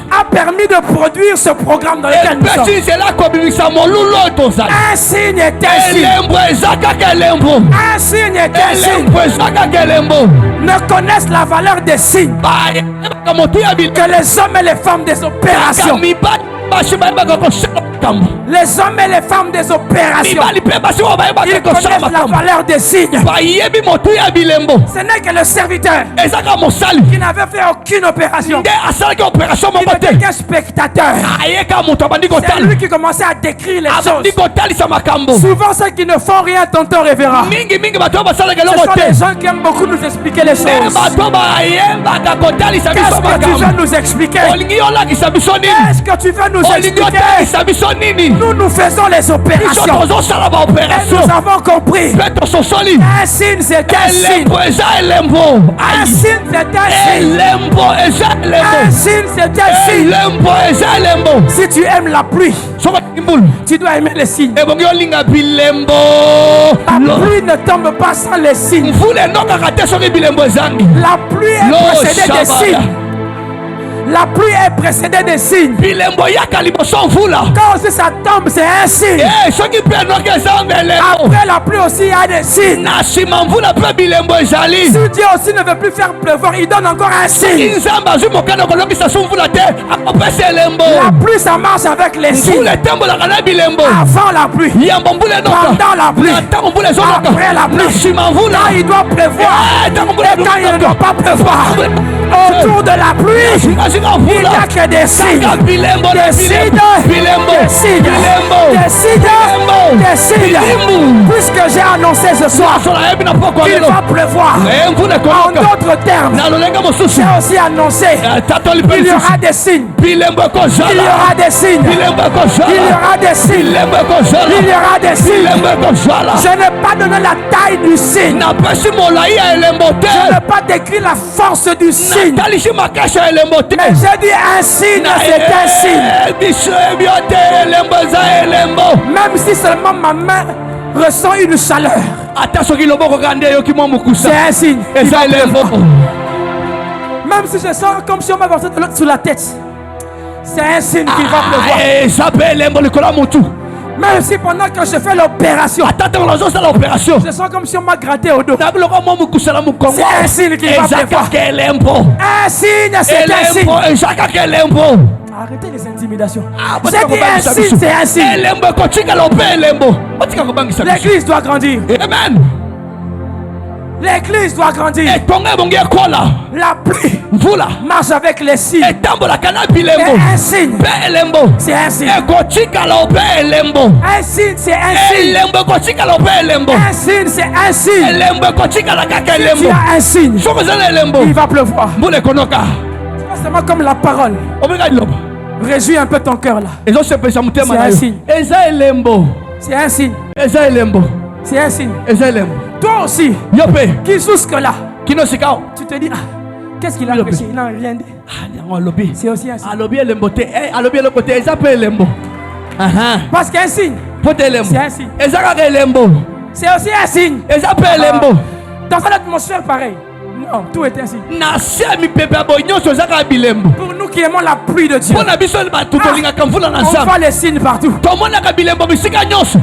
a permis de produire ce programme dans lequel nous sommes? epesi nzela kobimisa molulu oyo tozali Un signe est un signe. elembo eza kaka elembo Un signe est un signe. elembo eza kaka elembo Ne connaissent la valeur des signes bayebaka motu ya que les hommes et les femmes des opérations. mibali basi bayebaka kosala makambo. Les hommes et les femmes des opérations, Mibali pe basi wa bayeba ils ke kosala connaissent la makambo. valeur des signes. Bayebi motu ya bilembo. Ce n'est que le serviteur Ezaka mosali. qui n'avait fait aucune opération. Nde asalaki opération Il moko n'était te. qu'un spectateur. Ayeka moto abandi C'est kotala. lui qui commençait à décrire les Abandi choses. kotalisa makambo. Souvent, ceux qui ne font rien, tonton révérend. Mingi bato basalaka Ce eloko sont te. les gens qui aiment beaucoup nous expliquer les Nde choses. bato bayebaka kotalisa Qu'est-ce biso que tu veux makambo. nous expliquer? Olingi olakisa biso nini? Qu'est-ce que tu veux nous Olingi expliquer? otalisa biso nini? Nous faisons les Biso opérations. tozosala Et baopération. nous avons compris. Mpe tososoli. Un signe, c'est un signe. Elembo eza elembo. Un signe, c'est un signe. Elembo eza Un elembo. signe, c'est un signe. Elembo eza elembo. Si tu aimes la pluie, Soka kimbulu. tu dois aimer les signes. Ebongi olinga bilembo. La pluie ne tombe pas sans les signes. Mvula enokaka te soki bilembo ezangi. La pluie est Lo précédée des shabada. signes. La pluie est précédée des signes. Bilembo yaka liboso mvula. Quand aussi ça tombe, c'est un signe. Soki mpe enoki ezanga elembo. Après la pluie aussi, il y a des signes. Na nsima mvula mpe bilembo ezali. Si Dieu aussi ne veut plus faire pleuvoir, il donne encore un Soki signe. nzambe azwi mokano kolongisa so mvula te akopesa elembo. La pluie, ça marche avec les signes. Mvula etambolaka na bilembo. Avant la pluie, Yambo mvula enoka. pendant la pluie, Na ntango mvula ezonoka. après la pluie, Na nsima mvula. quand il doit pleuvoir ntango et mvula quand il ne doit pas pleuvoir. Autour de la pluie, Zingazinga il n'y mvula. a que des signes. Saka bilembo na Des signes, bilembo. des signes, Bilembo. des signes, Bilembo. des signes. Bilembo. Puisque j'ai annoncé ce soir Sola yebi na poko qu'il lelo. va pleuvoir. Mvula En ekonoka. d'autres termes, Na lolenge mosusu. j'ai aussi annoncé Tatoli qu'il y mpe aura des signes. bilembo ekozala. Il y aura des signes. Bilembo ekozala. Il y aura des signes. Bilembo ekozala. Il y aura des signes. Bilembo ekozala. Je n'ai pas donné la taille du signe. napesi molai ya elembo te. Je n'ai pas décrit la force du signe. natalisi makasi ya elembo te. Mais j'ai dit un signe, c'est un signe. biso yebi yo te elembo eza elembo. Même si seulement ma main ressent une chaleur, ata soki loboko kaka nde eyoki mwa mokusa c'est un signe. Il eza va elembo. pleuvoir. Même si je sens comme si on m'a versé de l'eau sur la tête, c'est un signe qu'il va pleuvoir. eza mpe elembo likolo ya motu. Même si pendant que je fais l'opération, ata ntango nazosala opération je sens comme si on m'a gratté au dos. na biloko mwa mokusa na mokongo C'est un signe qu'il va eza pleuvoir. kaka elembo. Un signe, c'est un signe. elembo eza kaka elembo. Arrêtez les intimidations. Botika J'ai dit un kobangisa signe, biso. c'est un signe. elembo ekotikala mpe elembo. botika kobangisa biso. L'église doit grandir. amen. L'église doit grandir. etonga ebongi ekola. La pluie mvula marche avec les signes. etambolaka na Et bilembo un signe, mpe elembo. c'est un signe. ekotikala mpe elembo. Un signe, c'est un signe. elembo ekotikala mpe elembo. Un signe, c'est un signe. elembo ekotikala kaka Tu elembo. as un signe. soki eza na elembo Il va pleuvoir. mbula ekonoka. C'est pas seulement comme la parole. obenga liloba Réjouis un peu ton cœur là. ezosepelisa motema C'est na un yo. signe. eza elembo. C'est un signe. eza elembo. C'est un signe. eza elembo. Toi aussi, yo mpe qui jusque là, kino sika o. tu te dis, ah, qu'est-ce qu'il a Lobe. péché? Il n'a rien dit. yango alobi C'est aussi un signe. alobi elembo te. alobi eloko te eza mpe elembo. Parce qu'un signe, po te elembo c'est un signe. eza kaka elembo. C'est aussi un signe. eza mpe elembo. Dans une atmosphère pareille. Non, tout est un signe. na se ya mipepe ya boye nyonso eza kaka bilembo. Pour nous qui aimons la pluie de Dieu, mpo na biso bato tolingaka mvula na on nzambe voit les signes partout. tomonaka bilembo bisika nyonso.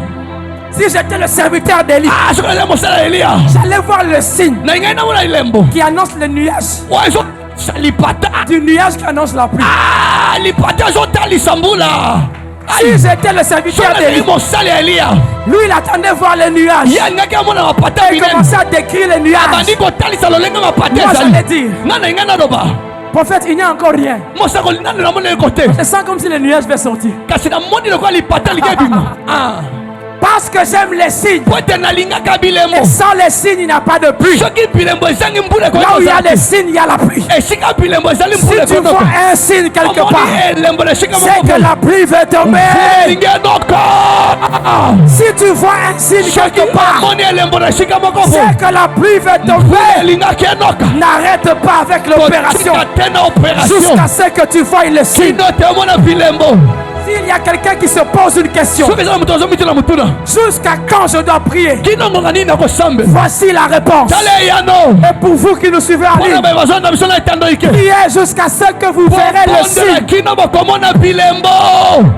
Si j'étais le serviteur d'Élie, soki naza mosala ya eliya j'allais voir le signe na ngai namona elembo qui annonce le nuage. oyo ezotalisa lipata. Du nuage qui annonce la pluie. lipata ezotalisa mbula. Si j'étais le serviteur soki nazali d'Élie, mosala ya eliya lui il attendait voir le nuage. ye alingaki amona mapata Il minene commençait à décrire le nuage. abandi kotalisa lolenge mapata Moi ezali. j'allais dire, ngai na ngai naloba prophète, il n'y a encore rien. mosakoli nani namona eko te Je sens comme si le nuage va sortir. kasi namoni lokola lipata lingi ebima. Parce que j'aime les signes. po ete nalingaka bilembo. Et sans les signes, il n'y a pas de pluie. soki bilembo ezangi mbula Là où il y a les signes, il y a la pluie. esika bilembo ezali Si mbula tu vois un signe quelque part, elembo na esika c'est que la pluie va tomber. elingi enoka. Si tu vois un signe soki quelque part, omoni elembo na esika moko c'est que la pluie va tomber. elingaki enoka. N'arrête pas avec l'opération kotika te na opération jusqu'à ce que tu vois le signe. kino te omona bilembo. S'il y a quelqu'un qui se pose une question, soki eza na moto azomitela motuna jusqu'à quand je dois prier? kino ngonga nini na kosambe Voici la réponse. tala eyano Et pour vous qui nous suivez en mpona ligne, baye bazonda biso na etando ike priez jusqu'à ce que vous verrez le bondela signe. kino bokomona bilembo.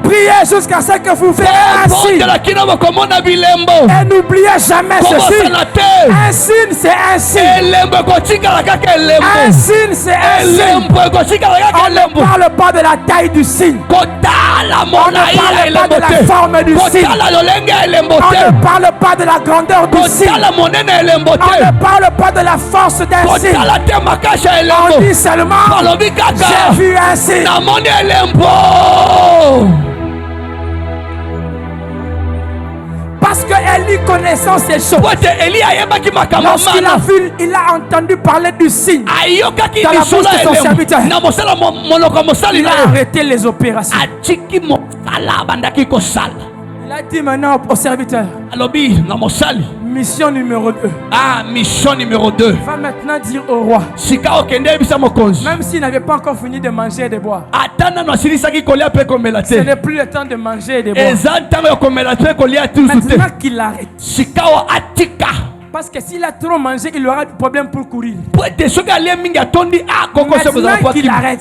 Priez jusqu'à ce que vous verrez un signe. bondela kino bokomona bilembo. Et n'oubliez jamais ceci. kobosana te Un signe, c'est un signe. elembo ekotikala kaka Un elembo. signe, c'est un signe. elembo ekotikala kaka On ne elembo. parle pas de la taille du signe. kotala On ne parle pas de la forme du signe. On ne parle pas de la grandeur du signe. On ne parle pas de la force d'un signe. On dit seulement, j'ai vu un signe. Parce que Élie connaissant ces choses, lorsqu'il a vu, il a entendu parler du signe dans la bouche de son serviteur, il a arrêté les opérations. Il a dit maintenant au serviteur, mission numéro 2. Mission numéro 2. Va maintenant dire au roi, même s'il n'avait pas encore fini de manger et de boire, ce n'est plus le temps de manger et de boire. Maintenant qu'il arrête. Parce que s'il a trop mangé, il aura des problèmes pour courir. Maintenant qu'il arrête.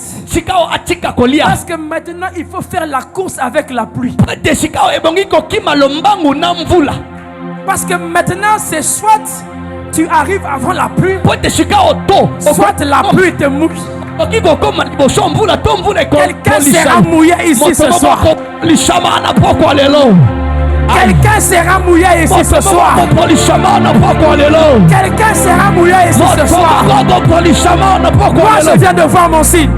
Parce que maintenant il faut faire la course avec la pluie. Parce que maintenant c'est soit tu arrives avant la pluie, soit la pluie te mouille. Quelqu'un sera mouillé ici ce soir. Quelqu'un sera mouillé ici ce soir. Quelqu'un sera mouillé ici ce soir. Moi je viens de voir mon signe.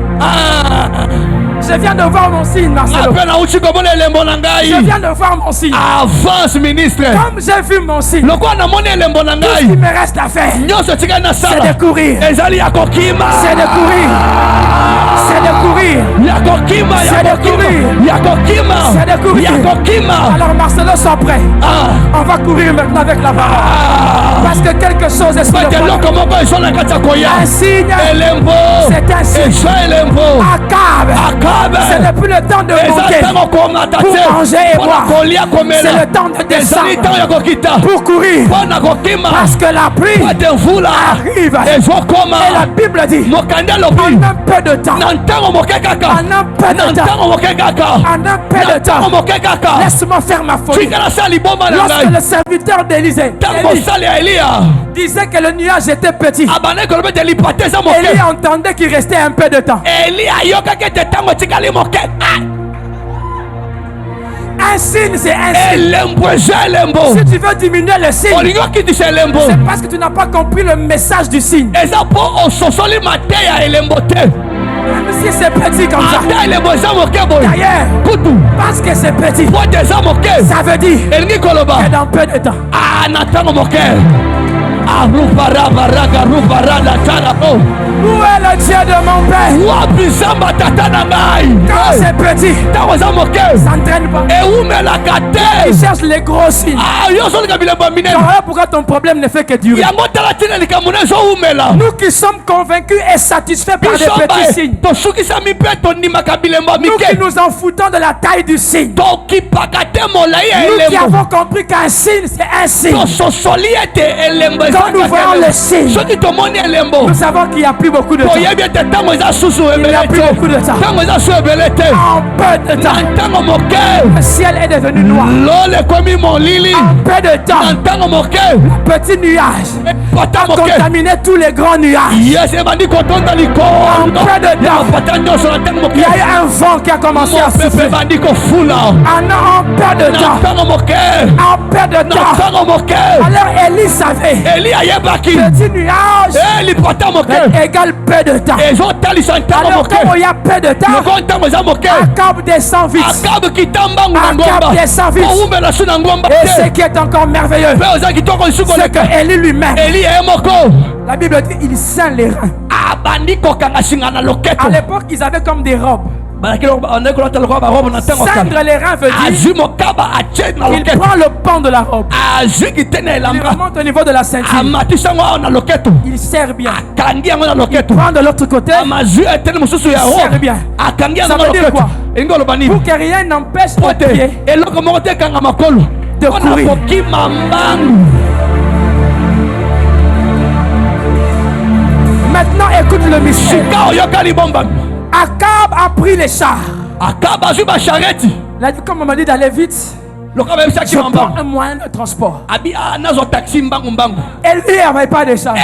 Je viens de voir mon signe, Marcelo. Je viens de voir mon signe. Avance, ministre. Comme j'ai vu mon signe, tout ce qui me reste à faire, c'est de courir. C'est de courir. C'est de courir. C'est de courir. Alors Marcelo, sois prêt. On va courir maintenant avec la parole. Parce que quelque chose est sur le point. Un signe. C'est un signe. Akab. Ce n'est plus le temps de monter pour manger et boire. C'est le temps de descendre pour courir. Parce que la pluie arrive. Et la Bible dit, en un peu de temps, laisse-moi faire ma folie. Lorsque le serviteur d'Élisée disait que le nuage était petit, Élie entendait qu'il restait un peu de temps. Un signe, c'est un signe. Si tu veux diminuer le signe, c'est parce que tu n'as pas compris le message du signe. Même si c'est petit comme ça, d'ailleurs, parce que c'est petit, ça veut dire que dans peu de temps. Où est le Dieu de mon père? Quand c'est petit, s'entraîne pas. Il cherche les gros signes. Voilà pourquoi ton problème ne fait que durer. Nous qui sommes convaincus et satisfaits par des petits signes, nous qui nous en foutons de la taille du signe, nous qui avons compris qu'un signe c'est un signe, quand nous voyons le signe, nous savons qu'il n'y a plus beaucoup de temps. Il n'y a plus beaucoup de temps. En peu de temps, le ciel est devenu noir. En peu de temps, le petit nuage a contaminé tous les grands nuages. En peu de temps, il y a eu un vent qui a commencé à souffler. En peu de temps, alors Élie savait, petit nuage égale peu de temps. Alors quand il y a peu de temps, Akab descend vite. Et ce qui est encore merveilleux, c'est que Élie lui-même, la Bible dit, il ceint les reins. À l'époque, ils avaient comme des robes. Ceindre les reins veut dire il prend le pan de la robe, il remonte au niveau de la ceinture, il serre bien, il prend de l'autre côté, il serre bien. Ça veut dire quoi? Pour que rien n'empêche le pied de courir. Maintenant écoute le mystère. Akab a pris les chars. Il a dit, comme on m'a dit d'aller vite, je prends un moyen de transport. Élie n'avait pas de chars.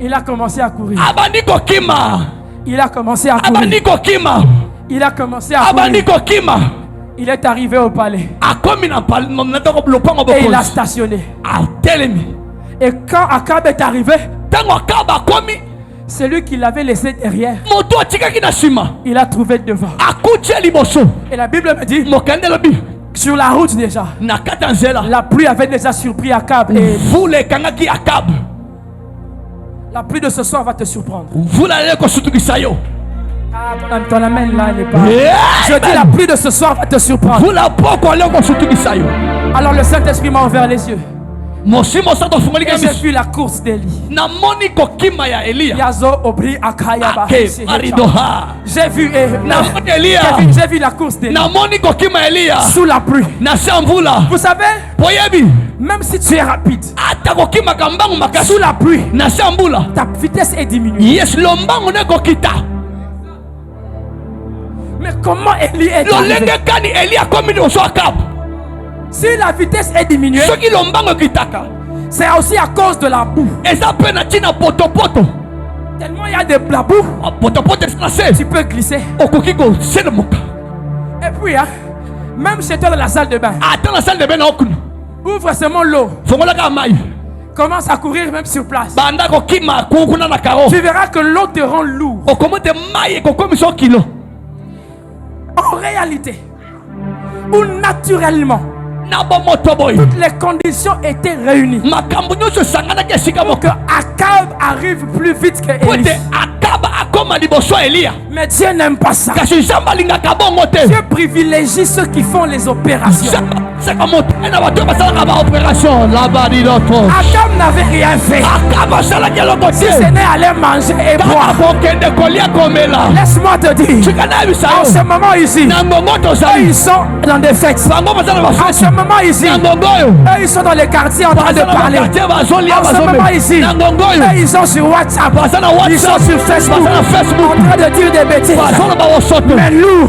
Il a commencé à courir. Il a commencé à courir. Il a commencé à abandi courir. kokima Il est arrivé au palais. akomi na lopango Et il a bokonzi stationné. atelemi. Et quand Akab est arrivé, Ntango Akaba akomi celui qui l'avait laissé derrière, moto atikaki na nsima il a trouvé devant. akuti liboso. Et la Bible me dit, Mokande lobi sur la route déjà, na kati ya nzela la pluie avait déjà surpris Akab. Et mvula ekangaki Akab. la pluie de ce soir va te surprendre. Mvula lelo kosutukisa yo. Ah, ton amen là, il n'est pas. Yeah, Je dis la pluie de ce soir va te surprendre. mvula poko lelo kosutukisa yo. Alors le Saint-Esprit m'a ouvert les yeux. Mosimo sato fungoli Et j'ai kami vu la course d'Élie. na moni kokima ya Elia. Yazo Obri Akayaba. Ake maridoha. J'ai vu, Na moni Elia. j'ai vu la course d'Élie. Na moni kokima Elia. Sous la pluie. Na se mvula. Vous savez, Poyebi. même si tu es rapide, Ata kokima kambangu makasi. sous la pluie, Na se mvula. ta vitesse est diminuée. Yes lombangu ne kokita. Mais comment Élie est arrivé? Lolenge kani Elia komi liboso Akab. Si la vitesse est diminuée, Soki lombangu kitaka. c'est aussi à cause de la boue. Eza pe na tina poto. Tellement il y a de la boue, Poto na se. tu peux glisser. Okoki ko selemoka. Et puis, hein, même chez toi dans la salle de bain, Ata na salle de bain na okunu. ouvre seulement l'eau. Fongolaka mai. Commence à courir même sur place. Banda kokima kuna na karo. Tu verras que l'eau te rend lourd. Okomote mai kokomi so kilo. En réalité, ou naturellement, Na bo moto boy. toutes les conditions étaient réunies Makambo nyonso sangana ke sika pour que moka. Akab arrive plus vite que Pote Élie. Akaba akoma liboso Elia. Mais Dieu n'aime pas ça. Kasi jamba lingaka bongo te. Dieu privilégie ceux qui font les opérations. C'est comme na bato basala ba opération là-bas di l'autre. Akab n'avait rien fait. Akaba sala ke loko Si te. ce n'est aller manger et boire. Akokende kolia komela. Laisse-moi te dire, Chikana bisa en ce yo. moment ici, Na ngongo to eux, sali. ils sont dans des fêtes. Bango basala ba En fête. ce moment ici, Na ngongo yo. eux, ils sont dans les quartiers en train de parler. En ce moment ici, eux, ils sont sur WhatsApp. Ils sont sur Facebook en train de dire des bêtises. Mais nous,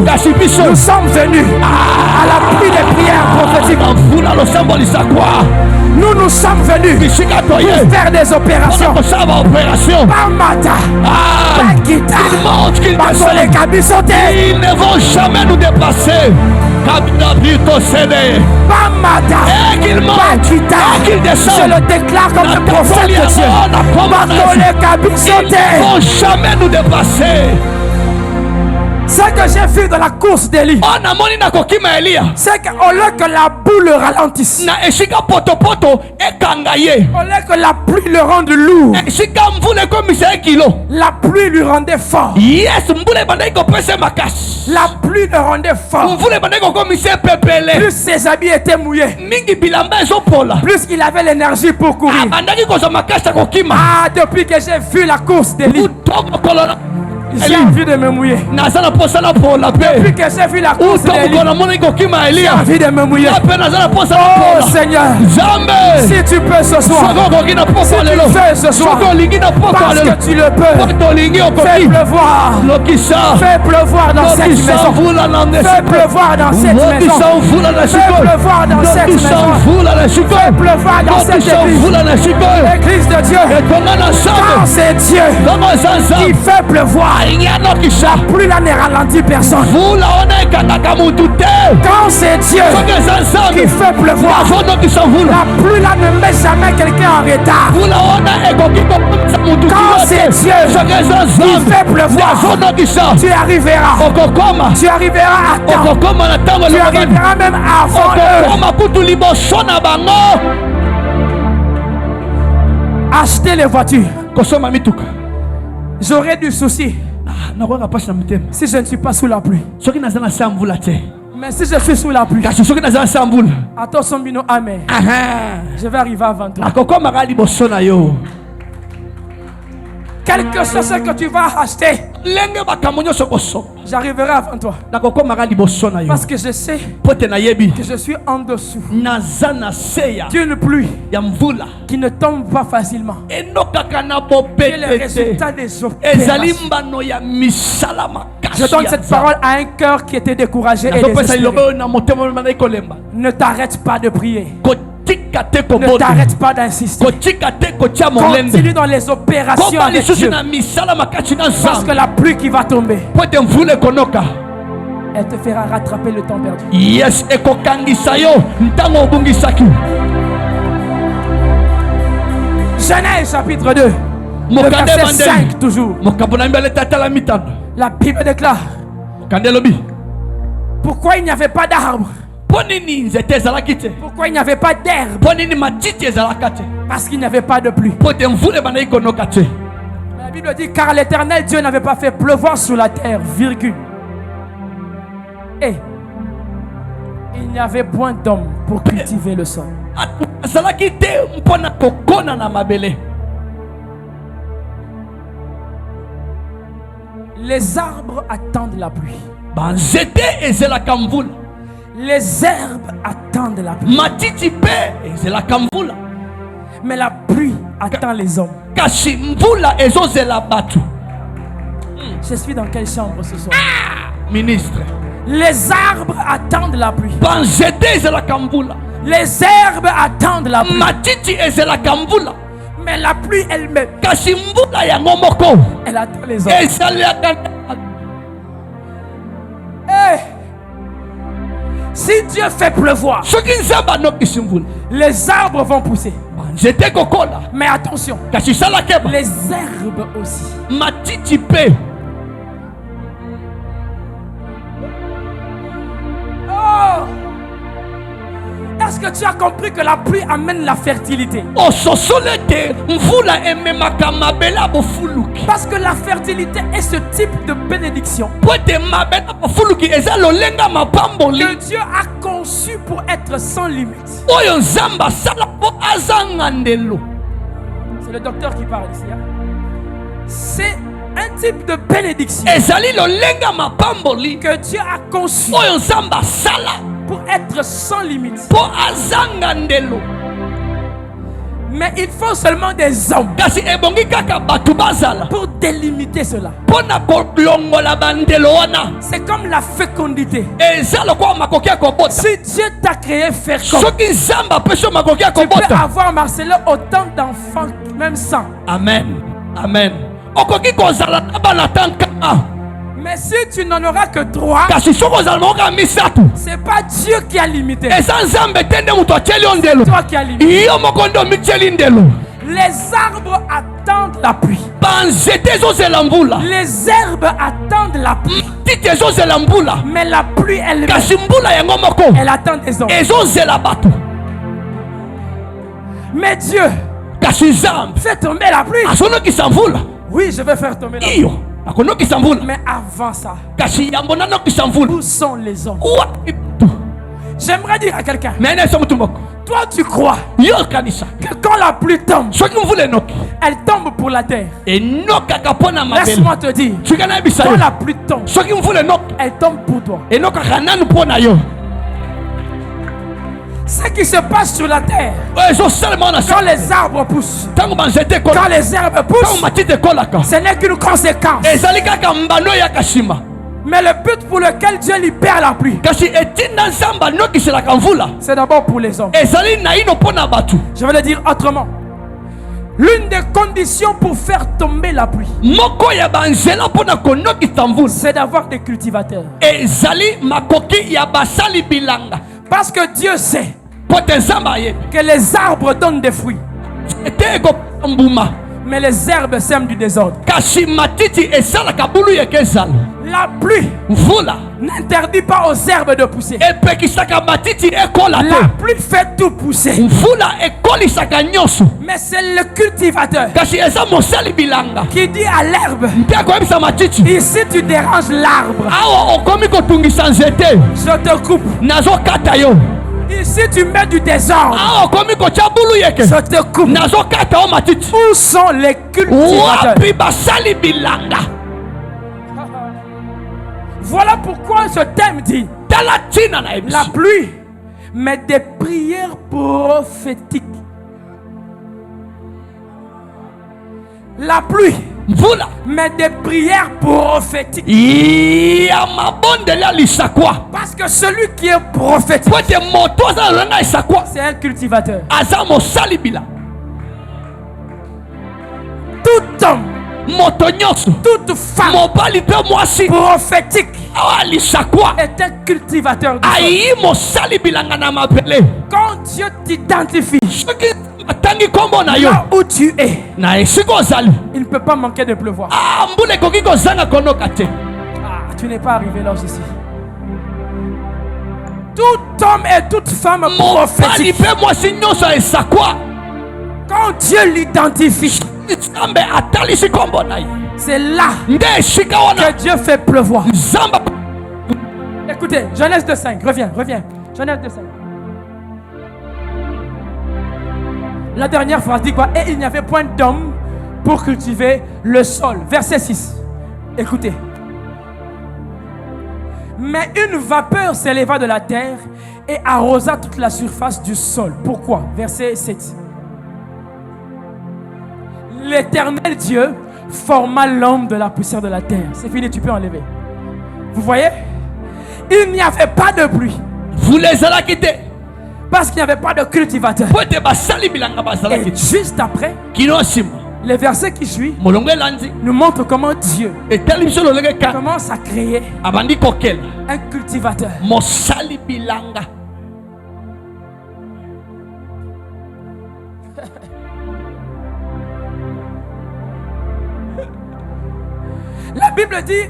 nous sommes venus à la pluie des prières prophétiques. Nous, nous sommes venus pour faire des opérations. Pamata, Pakita, Bakole Kabisote, Ils ne vont jamais nous dépasser. Pamata, Et qu'ils montent, Pakita. et qu'ils Je descendent. le déclare comme un prophète de Dieu. Bakole Ils Kabisote. ne vont jamais nous dépasser. Ce que j'ai vu dans la course d'Élie, On a moni na kokima Elia. c'est qu'au lieu que la boue le ralentisse, Na esika poto ekanga ye. au lieu que la pluie le rende lourd, Esika mvule komisa kilo. la pluie lui rendait fort. Yes, mvule bandai ko pese makasi. La pluie le rendait fort. Mvule bandai ko komisa pepele. Plus ses habits étaient mouillés, Mingi bilamba ezopola. plus il avait l'énergie pour courir. Abandaki ko makasi kokima. Ah, depuis que j'ai vu la course d'Élie, Utomo kolona. j'ai envie de me mouiller. Nazana posala pola pe. Depuis que j'ai vu la course Utomo d'Élie, kolona moni kokima j'ai Elia. envie de me mouiller. Ape nazana posala Oh pola. Seigneur, Zambe. si tu peux ce soir, Soko kokina si poko tu lelo. fais ce soir, Soko lingi na poko parce lelo. que tu le peux, Poto lingi fais okoki. pleuvoir. Lokisa. Fais pleuvoir dans cette Lokisa maison. mvula na Fais ndesi. pleuvoir dans cette maison. Lokisa mvula na Fais shiko. pleuvoir dans cette Lokisa maison. mvula na Fais shiko. pleuvoir dans cette Lokisa église. mvula na shiko. L'église de Dieu. Etonga na Quand sambe. c'est Dieu Kama sansa. qui fait pleuvoir, Ingano kisha. plus là ne ralentit personne. Mvula ona ekangaka mutu te. Quand c'est Dieu Soki eza nzambe. qui fait pleuvoir, Azonokisa mvula. la pluie là ne met jamais quelqu'un en retard. Mvula ona ekoki kokomisa mutu Quand kilo c'est te. Dieu Soki eza qui nzambe. fait pleuvoir, Azonokisa. tu arriveras. Okokoma. Tu arriveras à temps. Okokoma na ntango Tu elobani. arriveras même avant eux. Okokoma kutu liboso na bango. Acheter les voitures. Kosoma mituka. J'aurais du souci nakwanga mpasi na motema si je ne suis pas sous la pluie. soki naza na se ya mvula te Mais si je suis sous la pluie, kasi soki naza na se ya mvula attends son bino, amen. Je vais arriver avant toi. nakokomaka liboso na yo. Quelque chose que tu vas acheter, lenge makambo nyonso kosoba j'arriverai avant toi. nakokomaka liboso na yo Parce que je sais po te nayebi que je suis en dessous naza na se ya d'une pluie ya mvula qui ne tombe pas facilement. enokaka na Et le bopete résultat te des ezali opérations. mbano ya misala makasi Je donne ya cette Nzambe. parole à un cœur qui était découragé et nazopesa désespéré. liloba oyo na motema manai kolemba Ne t'arrête pas de prier. kotika te Ne kobota t'arrête pas d'insister. kotika te kotia molende Continue dans les opérations koba avec lisusu Dieu. na misala makasi na Parce que Nzambe la pluie qui va tomber, po ete mvula ekonoka Elle te fera rattraper le temps perdu. Yes, ekokangisa yo ntango obungisaki. Genèse chapitre 2. Le verset 5 toujours. La Bible déclare. Pourquoi il n'y avait pas d'arbre? Pourquoi il n'y avait pas d'herbe? Parce qu'il n'y avait pas de pluie. La Bible dit car l'Éternel Dieu n'avait pas fait pleuvoir sur la terre, virgule. Et il n'y avait point d'homme pour cultiver le sol. Les arbres attendent la pluie. Les herbes attendent la pluie. Mais la pluie attend les hommes. Je suis dans quelle chambre ce soir? Ministre. Les arbres attendent la pluie. Les herbes attendent la pluie. Mais la pluie elle-même, elle attend les hommes. Hey! Si Dieu fait pleuvoir, les arbres vont pousser. Mais attention, les herbes aussi. Oh! Est-ce que tu as compris que la pluie amène la fertilité? Parce que la fertilité est ce type de bénédiction que Dieu a conçu pour être sans limite. C'est le docteur qui parle ici. Hein? C'est un type de bénédiction que Dieu a conçu pour être sans limite. Mais il faut seulement des hommes pour délimiter cela. C'est comme la fécondité. Si Dieu t'a créé fécond, tu peux avoir, Marcelo, autant d'enfants, même 100. Amen. Amen. Mais si tu n'en auras que 3, c'est pas Dieu qui a limité. C'est toi qui as limité. Les arbres attendent la pluie. Les herbes attendent la pluie. Mais la pluie elle attend des hommes. Mais Dieu fait tomber la pluie. Oui, je vais faire tomber la pluie. Mais avant ça, où sont les hommes? J'aimerais dire à quelqu'un, toi tu crois que quand la pluie tombe, elle tombe pour la terre. Laisse-moi te dire, quand la pluie tombe, elle tombe pour toi. Ce qui se passe sur la terre, quand les arbres poussent, quand les herbes poussent, ce n'est qu'une conséquence. Mais le but pour lequel Dieu libère la pluie, c'est d'abord pour les hommes. Je vais le dire autrement. L'une des conditions pour faire tomber la pluie, c'est d'avoir des cultivateurs. Parce que Dieu sait que les arbres donnent des fruits, mais les herbes sèment du désordre. La pluie n'interdit pas aux herbes de pousser. La pluie fait tout pousser. Mais c'est le cultivateur qui dit à l'herbe, ici tu déranges l'arbre, je te coupe. Ici tu mets du désordre, je te coupe. Où sont les cultivateurs? Voilà pourquoi ce thème dit la pluie, mais des prières prophétiques. La pluie, mais des prières prophétiques. Parce que celui qui est prophétique, c'est un cultivateur. Tout homme moto nyonso toute femme mobali mpe mwasi prophétique alisa kwa est un cultivateur du sol. ayi mosali bilanga na mabele. Quand Dieu t'identifie soki atangi kombo na yo là où tu es, na esika ozali il ne peut pas manquer de pleuvoir. mbula ekoki kozanga konoka te. Tu n'es pas arrivé là aussi. Tout homme et toute femme mobali prophétique, mpe mwasi nyonso alisa kwa quand Dieu l'identifie, nzambe atalisi kombo na ye c'est là nde esika wana que Dieu fait pleuvoir. nzambe. Écoutez, Genèse 2.5, reviens. Genèse 2.5. La dernière phrase dit quoi? Et il n'y avait point d'homme pour cultiver le sol. Verset 6. Écoutez. Mais une vapeur s'éleva de la terre et arrosa toute la surface du sol. Pourquoi? Verset 7. L'Éternel Dieu forma l'homme de la poussière de la terre. C'est fini, tu peux enlever. Vous voyez? Il n'y avait pas de pluie. Vous les allez quitter. Parce qu'il n'y avait pas de cultivateur. Et juste après, les versets qui suivent nous montrent comment Dieu commence à créer un cultivateur. La Bible dit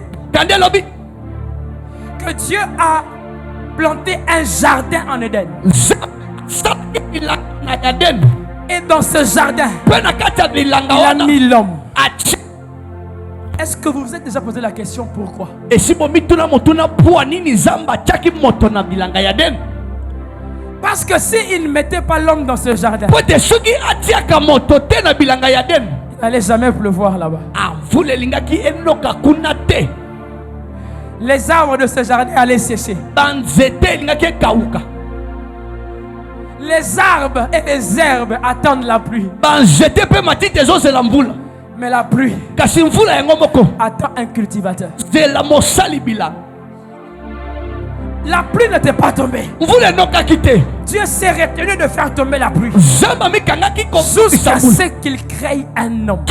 que Dieu a planté un jardin en Éden. Et dans ce jardin, il a mis l'homme. Est-ce que vous vous êtes déjà posé la question pourquoi? Parce que s'il ne mettait pas l'homme dans ce jardin, il n'allait jamais pleuvoir là-bas. Les arbres de ce jardin allaient sécher. Les arbres et les herbes attendent la pluie. Mais la pluie attend un cultivateur. La pluie n'était pas tombée. Dieu s'est retenu de faire tomber la pluie jusqu'à ce qu'il crée un homme.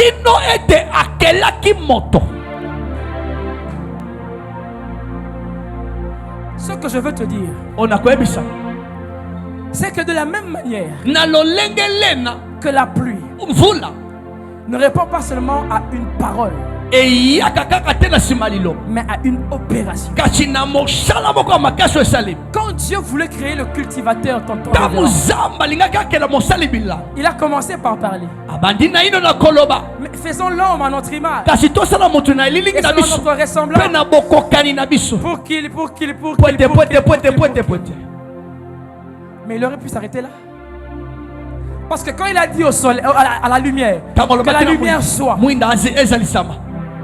Ce que je veux te dire, c'est que de la même manière que la pluie ne répond pas seulement à une parole, mais à une opération. Quand Dieu voulait créer le cultivateur, il a commencé par parler. Mais faisons l'homme à notre image et selon notre ressemblance pour qu'il. Mais il aurait pu s'arrêter là. Parce que quand il a dit au soleil, à la lumière, que la lumière soit,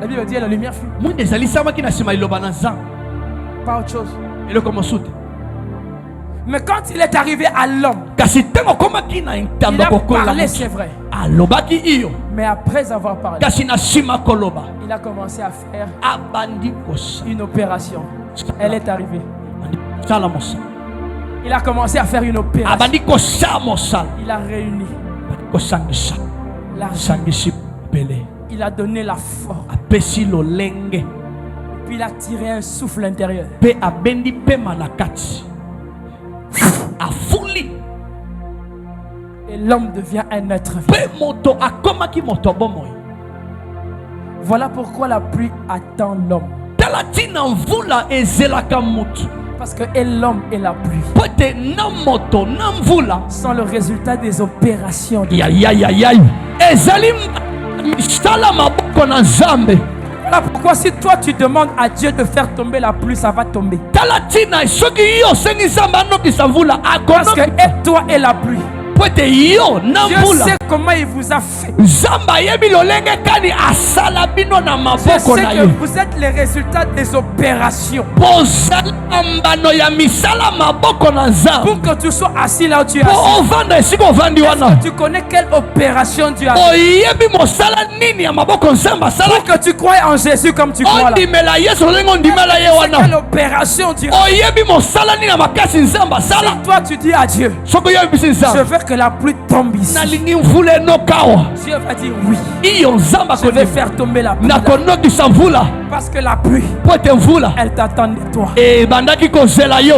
la Bible dit la lumière fut. Pas autre chose. Mais quand il est arrivé à l'homme, il a parlé, c'est vrai. Mais après avoir parlé, il a commencé à faire une opération. Elle est arrivée. Il a commencé à faire une opération. Il a réuni l'argent. Il a donné la forme. Puis il a tiré un souffle intérieur. Et l'homme devient un être vivant. Voilà pourquoi la pluie attend l'homme. Parce que l'homme et la pluie sont le résultat des opérations de Voilà pourquoi si toi tu demandes à Dieu de faire tomber la pluie, ça va tomber. Parce que et toi et la pluie, Dieu sait comment il vous a fait. Je sais que vous êtes les résultats des opérations. Pour que tu sois assis là où tu es assis. Est-ce que tu connais quelle opération Dieu a fait? Pour que tu crois en Jésus comme tu crois là. C'est quelle opération Dieu a fait? Si toi tu dis à Dieu, je veux que la pluie tombe ici. nalingi mvula enoka awa. Dieu va dire oui. Iyo nzambe Je vais faire tomber la pluie. nakonokisa mvula Parce que la pluie, po ete mvula elle t'attend de toi. ebandaki kozela yo.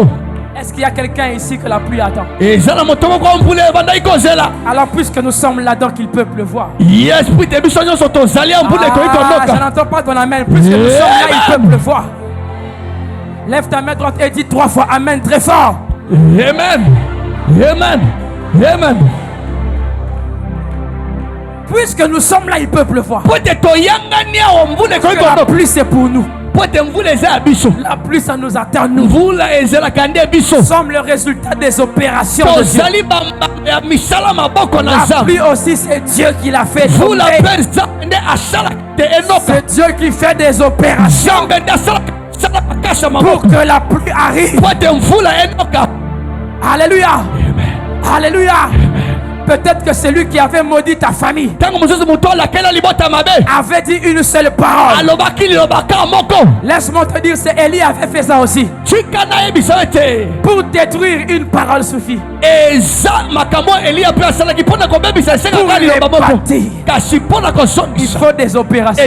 Est-ce qu'il y a quelqu'un ici que la pluie attend? eza na moto moko mvula ebandaki kozela. Alors puisque nous sommes là, donc il peut pleuvoir. esprit te biso nyonso tozali ya mvula ekoki Je konoka. n'entends pas ton amen. Puisque nous sommes là, il peut pleuvoir. Lève ta main droite et dis 3 fois amen très fort. Amen. Amen. Amen. Puisque nous sommes là, il peut pleuvoir. Po ete toyangani awa mvula ekoki Parce que la konoka. pluie c'est pour nous. Po ete mvula eza ya biso. La pluie ça nous attend nous. mvula ezelaka nde biso. Nous sommes le résultat des opérations de Dieu. tozali bambamba ya misala maboko na La nzambe. pluie aussi c'est Dieu qui l'a fait. mvula tomber. mpe nzambe nde asalaka te enoka. C'est Dieu qui fait des opérations nzambe nde asalaka makasi ya pour maboko que la pluie arrive. po ete mvula enoka. Alléluia. Alléluia. Peut-être que celui qui avait maudit ta famille ntango mosusu moto alakela libota mabe avait dit une seule parole. alobaki liloba kaka moko. Laisse-moi te dire, c'est Élie avait fait ça aussi. tika nayebisa ete Pour détruire une parole suffit. eza makambo eliya mpe asalaki mpo na kobebisa esengaka Pour liloba les moko bâtir. kasi mpo na Il kozongisa faut des opérations.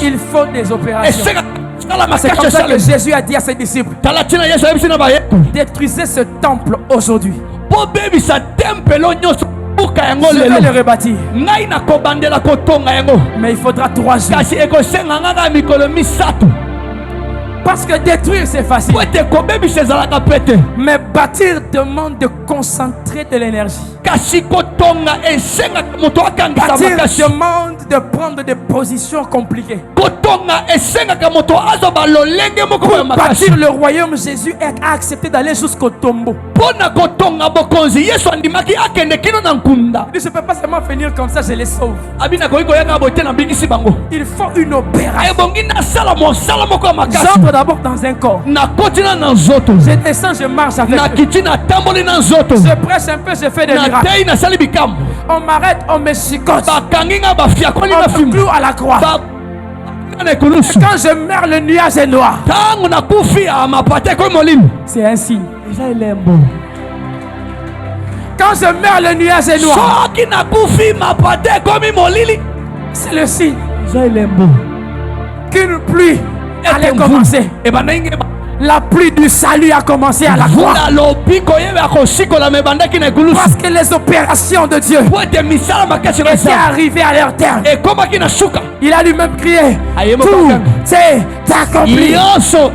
Il faut des opérations. esengaka sala C'est makasi comme ça que esale. Jésus a dit à ses disciples, tala ntina yesu ayebisi na bayeku détruisez ce temple aujourd'hui. mpo bebisa tempelo nyonso buka yango Je vais le lelo rebâtir. ngai nakobandela kotonga yango Mais il faudra 3 jours. kasi ekosenga ngaka mikolo misato Parce que détruire c'est facile. po ete kobebisa ezalaka pete Mais bâtir demande de concentrer de l'énergie. kasi kotonga esengaka moto akangisa Bâtir makasi demande de prendre des positions compliquées. kotonga esengaka moto azoba lolenge moko ya makasi Bâtir le royaume, Jésus a accepté d'aller jusqu'au tombeau. mpo na kotonga bokonzi yesu andimaki akende kino na nkunda. Il dit, je ne peux pas seulement venir comme ça, je les sauve. abi nakoki koyanga boye te nabikisi bango. Il faut une opération. ebongi nasala mosala moko ya makasi. J'entre d'abord dans un corps. nakoti na nzoto Je descends, je marche avec eux. nakiti natamboli na nzoto Je prêche un peu, je fais des miracles. natei nasali bikambo On m'arrête, on me chicote. bakangi nga bafiakoli na On me fimbu cloue à la croix. na ekulusu Quand je meurs, le nuage est noir. ntango nakufi ya mapata ekoyi molimo C'est un signe. eza elembo. Quand je meurs, le nuage est noir. soki nakufi mapata ekomi molili C'est le signe eza elembo. qu'une pluie allait commencer. ebandaki La pluie du salut a commencé à la croix. mvula lobi koyeba kosikola me ebandaki na ekulusu Parce que les opérations de Dieu po ete misala makasi na étaient eza arrivées à leur terme. ekomaki na suka Il a lui-même crié, Aye, mo tout bakanga. c'est accompli. nyonso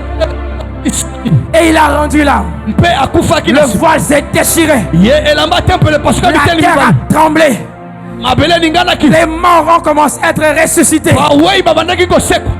Et il a rendu l'âme. mpe akufaki Le na voile s'est déchiré. ye elamba temple La pasukaki te terre libala a tremblé. mabele eninganaki Les morts ont commencé à être ressuscités. bawei babandaki koseka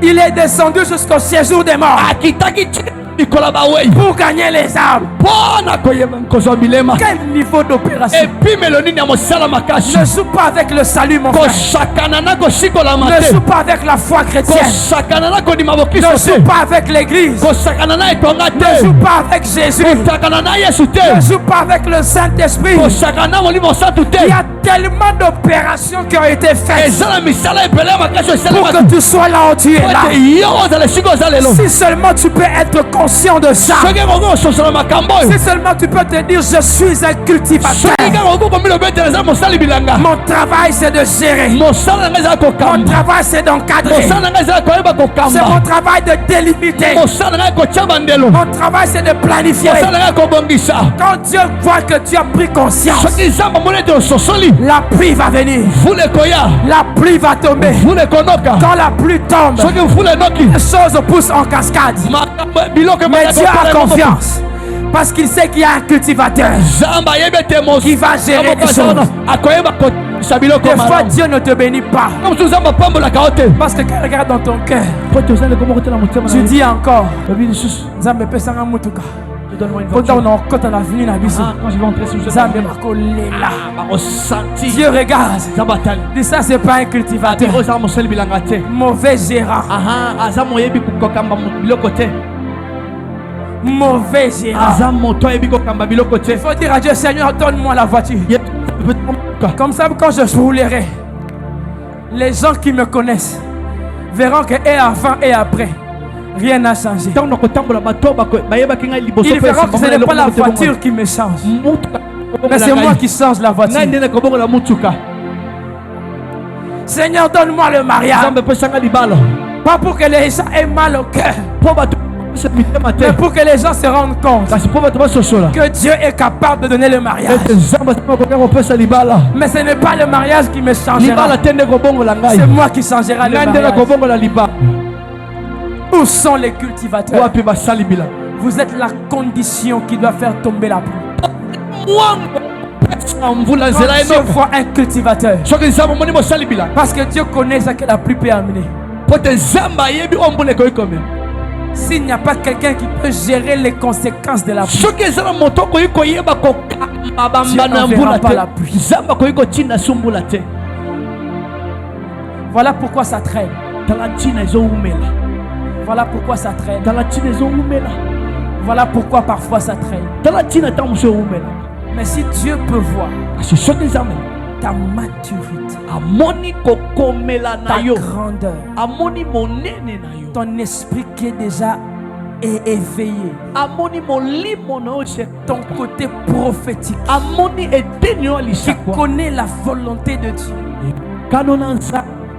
Il est descendu jusqu'au séjour des morts akitaki ti likolo bawei pour gagner les âmes. mpo na koyeba kozwa bilema Quel niveau d'opération! epimelo nini ya mosala makasi Ne joue pas avec le salut, mon frère. kosakana na kosikolama Ne te joue pas avec la foi chrétienne. kosakana na kondima bokiso Ne joue te pas avec l'église. kosakana na etonga Ne joue te pas avec Jésus. kosakana na yesu te Ne joue pas avec le Saint-Esprit. kosakana na molimo santu te Il y a tellement d'opérations qui ont été faites eza na misala ebele ya makasi pour esalemaki que tu sois là où tu es là. ete yo ozala esika oza lelo Si seulement tu peux être conscient de ça. soki koki kososola makambo oyo Si seulement tu peux te dire, je suis un cultivateur. soki kaka koki komiloba ete eza mosali bilanga Mon travail, c'est de gérer. mosala na ngai ezala Mon kokamba travail, c'est d'encadrer. mosala na ngai ezala koyeba C'est mon kokamba travail de délimiter. mosala na ngai kotia bandelo Mon travail, c'est de planifier. mosala na ngai kobongisa Quand Dieu voit que tu as pris conscience, soki nzambe amoni ete ososoli la pluie va venir. mvula ekoya La pluie va tomber. mvula ekonoka Quand la pluie tombe, soki mvula enoki les choses poussent en cascade. makambo biloko Mais Dieu a ebandaka kopela confiance. Parce qu'il sait qu'il y a un cultivateur. nzambe ayebi ete Qui va gérer les choses. akoyeba kotisa biloko Des fois, malamu Dieu ne te bénit pas. mosusu nzambe apambolaka yo te Parce que quand regarde dans ton cœur, po ete oza ndeko moko te na motema tu dis encore, oyebi lisusu Nzambe pesanga mutuka. donne-moi une Quand voiture. on a kota na vini na biso. Quand je vais entrer sur Nzambe makolela. ressenti Dieu regarde. Zabatali. Dis ça, c'est pas un cultivateur. Oza mosali bilanga te. Mauvais gérant. Aza moyebi kokamba biloko te. Mauvais gérant. Aza moto yebi kokamba biloko te. Il faut dire à Dieu, Seigneur, donne-moi la voiture. Comme ça, quand je roulerai, les gens qui me connaissent verront que et avant et après, Rien n'a changé. Il ne verra que ce n'est pas la voiture qui me change, mais c'est moi qui change la voiture. Seigneur, donne-moi le mariage. Pas pour que les gens aient mal au cœur, mais pour que les gens se rendent compte que Dieu est capable de donner le mariage. Mais ce n'est pas le mariage qui me changera, c'est moi qui changerai le mariage. Où sont les cultivateurs? Vous êtes la condition qui doit faire tomber la pluie. Quand Dieu voit un cultivateur, parce que Dieu connaît ce que la pluie peut amener. S'il n'y a pas quelqu'un qui peut gérer les conséquences de la pluie, Dieu n'enverra pas la pluie. Voilà pourquoi ça traîne. Voilà pourquoi ça traîne. Voilà pourquoi parfois ça traîne. Mais si Dieu peut voir ta maturité, ta grandeur, ton esprit qui est déjà éveillé, ton côté prophétique, qui connaît la volonté de Dieu,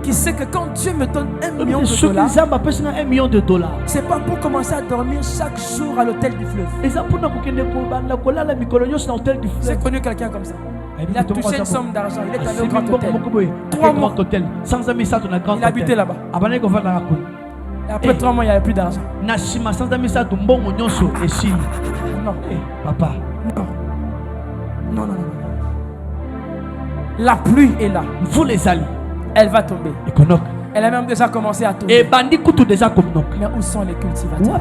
qui sait que quand Dieu me donne $1 million, c'est pas pour commencer à dormir chaque jour à l'hôtel du fleuve. J'ai connu quelqu'un comme ça. Il a touché une somme d'argent, il est allé au grand hôtel. 3 mois, il habitait là-bas. Et après 3 mois, il n'y avait plus d'argent. Non. Papa. Non. La pluie est là. Vous les alliés. Elle va tomber. Elle a même déjà commencé à tomber. Mais où sont les cultivateurs?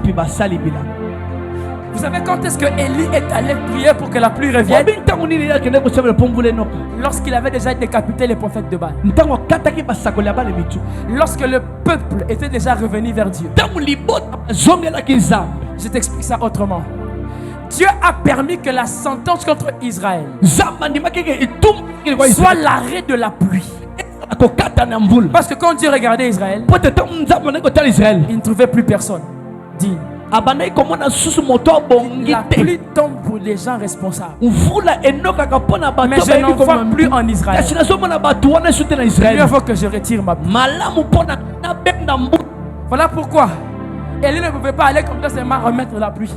Vous savez quand est-ce que Élie est allé prier pour que la pluie revienne? Lorsqu'il avait déjà décapité les prophètes de Baal. Lorsque le peuple était déjà revenu vers Dieu. Je t'explique ça autrement. Dieu a permis que la sentence contre Israël soit l'arrêt de la pluie. Parce que quand Dieu regardait Israël, il ne trouvait plus personne digne. La pluie tombe pour les gens responsables. Mais je n'en vois plus en Israël. Il faut que je retire ma pluie. Voilà pourquoi Élie ne pouvait pas aller comme ça seulement remettre la pluie.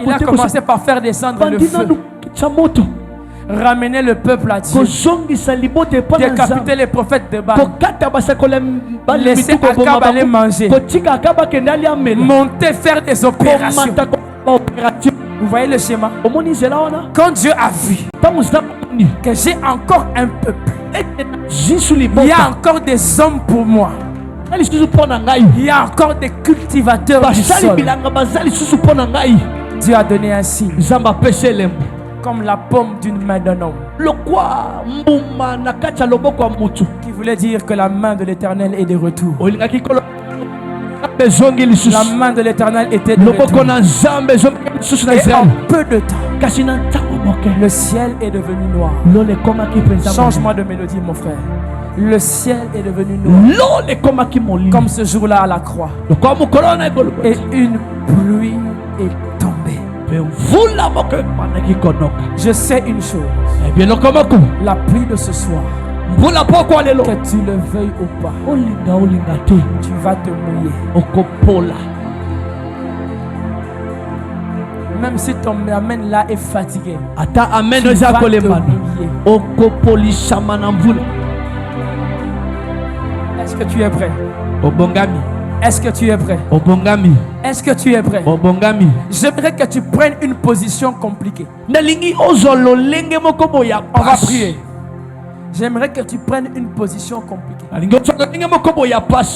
Il a commencé par faire descendre le feu, ramener le peuple à Dieu, décapiter les prophètes de Baal, laisser Akab aller manger, monter, faire des opérations. Vous voyez le schéma? Quand Dieu a vu que j'ai encore un peuple, il y a encore des hommes pour moi, il y a encore des cultivateurs du sol, Dieu a donné un signe, comme la paume d'une main d'un homme, qui voulait dire que la main de l'Éternel est de retour. La main de l'Éternel était de retour. Et en peu de temps, le ciel est devenu noir. Change-moi de mélodie, mon frère. Le ciel est devenu noir, comme ce jour-là à la croix. Et une pluie est tombée. Je sais une chose, la pluie de ce soir, que tu le veuilles ou pas, tu vas te mouiller. Même si ton amen là est fatigué, tu vas te mouiller. Est-ce que tu es prêt? Est-ce que tu es prêt? Est-ce que tu es prêt? J'aimerais que tu prennes une position compliquée. On va prier. J'aimerais que tu prennes une position compliquée.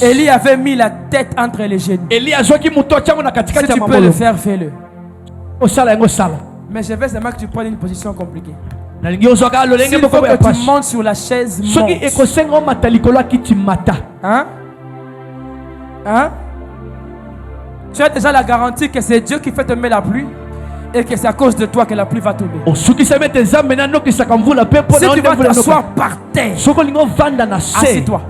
Élie avait mis la tête entre les genoux. Si tu peux le faire, fais-le. Mais je veux seulement que tu prennes une position compliquée. S'il faut que tu montes sur la chaise, monte. Hein? Tu as déjà la garantie que c'est Dieu qui fait tomber la pluie et que c'est à cause de toi que la pluie va tomber. Si tu vas t'asseoir par terre, assieds-toi.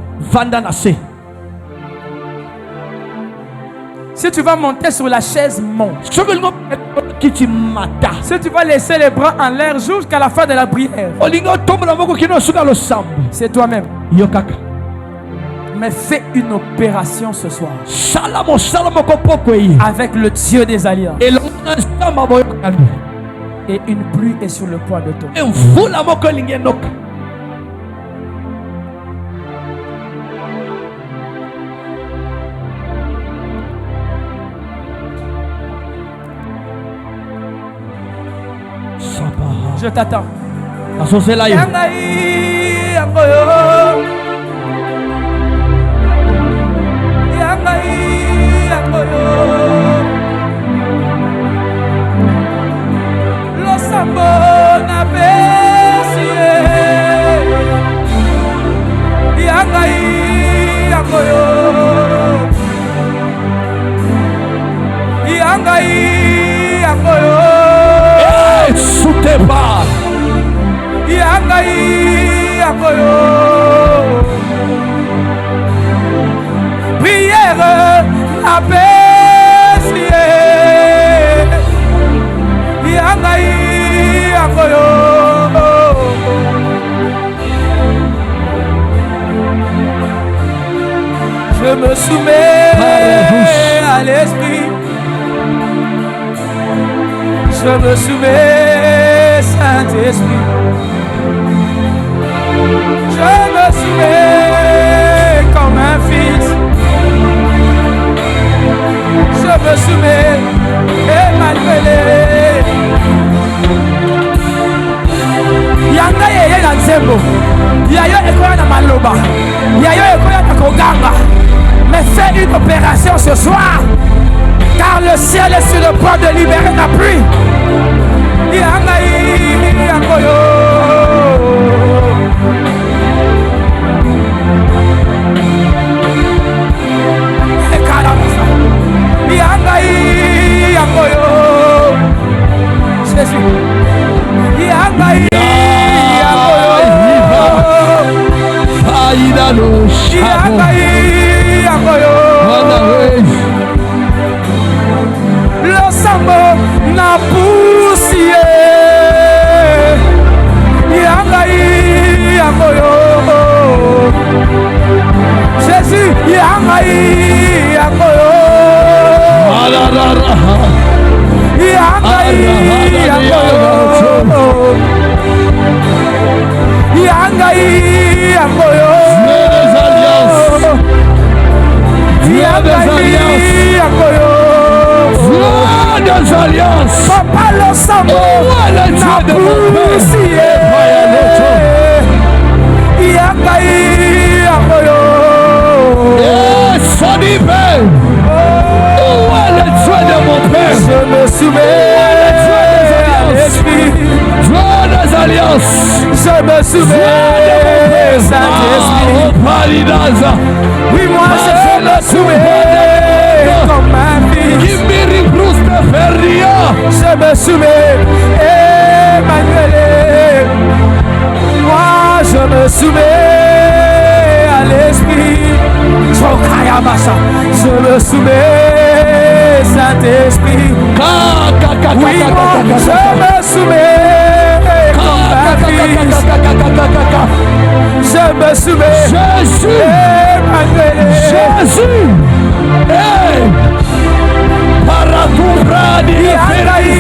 Si tu vas monter sur la chaise, monte. Ce que nous qui tu mata. Si tu vas laisser les bras en l'air jusqu'à la fin de la prière, Olingo tombe la moko qui nous sous le sable. c'est toi-même. Yo kaka. Mais fais une opération ce soir Salamo salamo kopoko yi. avec le Dieu des alliances. Et le samba boyo kanu. Et une pluie est sur le point de tomber. Et vous la moko lingenok. Je t'attends. Associé là. Yangaï, yangoyo. Yangaï, yangoyo. Lo sambo na besiye. Yangaï, yangoyo. Yangaï, yangoyo. Souteba. Yangaï, yangoyo. Prière, appréciée. Yangaï, yangoyo. Je me soumets à l'esprit. Je me soumets, Saint-Esprit. Je me soumets comme un fils. Je me soumets, Emmanuel. Yanga yeye na nzembo. Yayo ekoya na maloba. Yayo ekoya na koganga. Mais fais une opération ce soir. Car le ciel est sur le point de libérer la pluie. Yangaï, yangoyo. Yangaï, yangoyo. Jésus. Yangaï, yangoyo. Faïda no shabo. Yangaï, yangoyo. Le sambo na poussié. Yangaï, yangoyo. Jésus, yangaï, yangoyo. Yangaï, yangoyo. Yangaï, yangoyo. Yangaï, yangoyo. Des alliances. Papa le sambo na poussié. Yangaï, yangoyo. Sonibe. Où est le Dieu de mon père? Je me soumets à l'esprit. Dieu des alliances. Je me soumets, Saint-Esprit. Oui, moi je me soumets comme un fils. Je me soumets, Emmanuel. Moi je me soumets à l'esprit. Je me soumets, Saint-Esprit. Oui, moi je me soumets comme un fils. Je me soumets, Jésus. Emmanuel. Jésus. Hey. Paratumbradi Yangaï,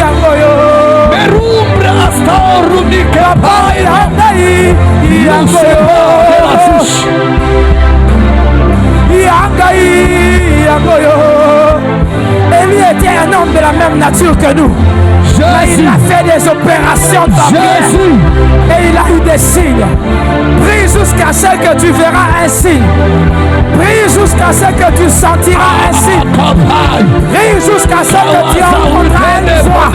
yangoyo. Merumbra astaurumika Yangaï, yangoyo. Yangaï, yangoyo. Élie était un homme de la même nature que nous. Mais il a fait des opérations d'enfer. Et il a eu des signes. Prie jusqu'à ce que tu verras un signe. Prie jusqu'à ce que tu sentiras un signe. Prie jusqu'à ce que tu entendras une voix.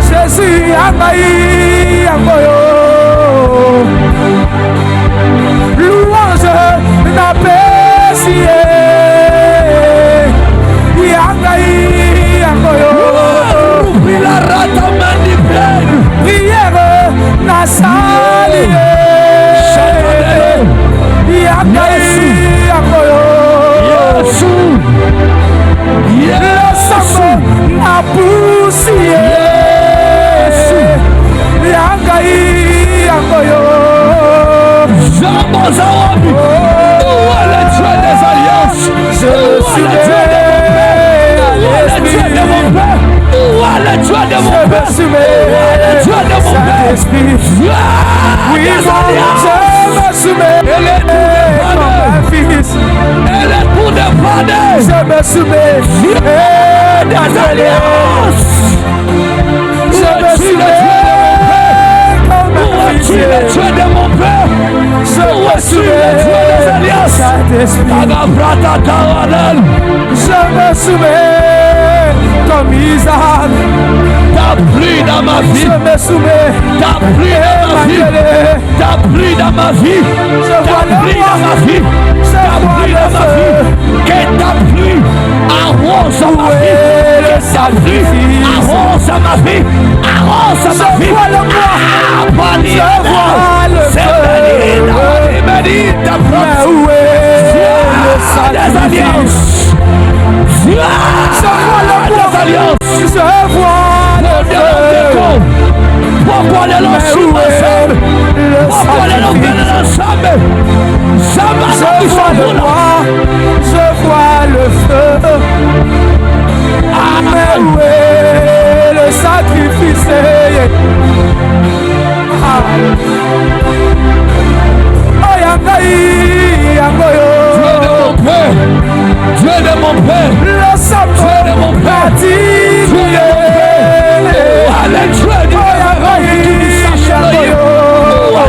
Jésus, Yangaï, Yangoyo. Nasali Yangai Yangoyo Yesu Napusi Yangai Yangoyo Jambo Zawabi, où est le Dieu des alliances? Où est le Dieu de mon père? Où est le Dieu de mon père? Où est le Dieu de mon père? Oui, je me soumets. Elle est pour des panneaux. Je me soumets. Des alliances. Je me soumets. Où es-tu le Dieu de mon père? Où es-tu le Dieu des alliances? Je me soumets comme Isaac. T'as pris dans ma vie. Je me soumets. T'as pris dans ma vie. T'as pris dans ma vie. T'as pris dans ma vie. T'as pris dans ma vie. Que ta pluie arrose à ma vie. Que ta pluie arrose à ma vie. Arrose à ma vie. Je vois le mais où est le sacrifice? Je vois le pourquoi les lâchis ensemble? Pourquoi les lâchis ensemble? Je vois le feu. Mais où est le sacrifice? Oh Yangai Yangoyo. Dieu de mon père, le sapin, Dieu de mon père, Dieu de mon père,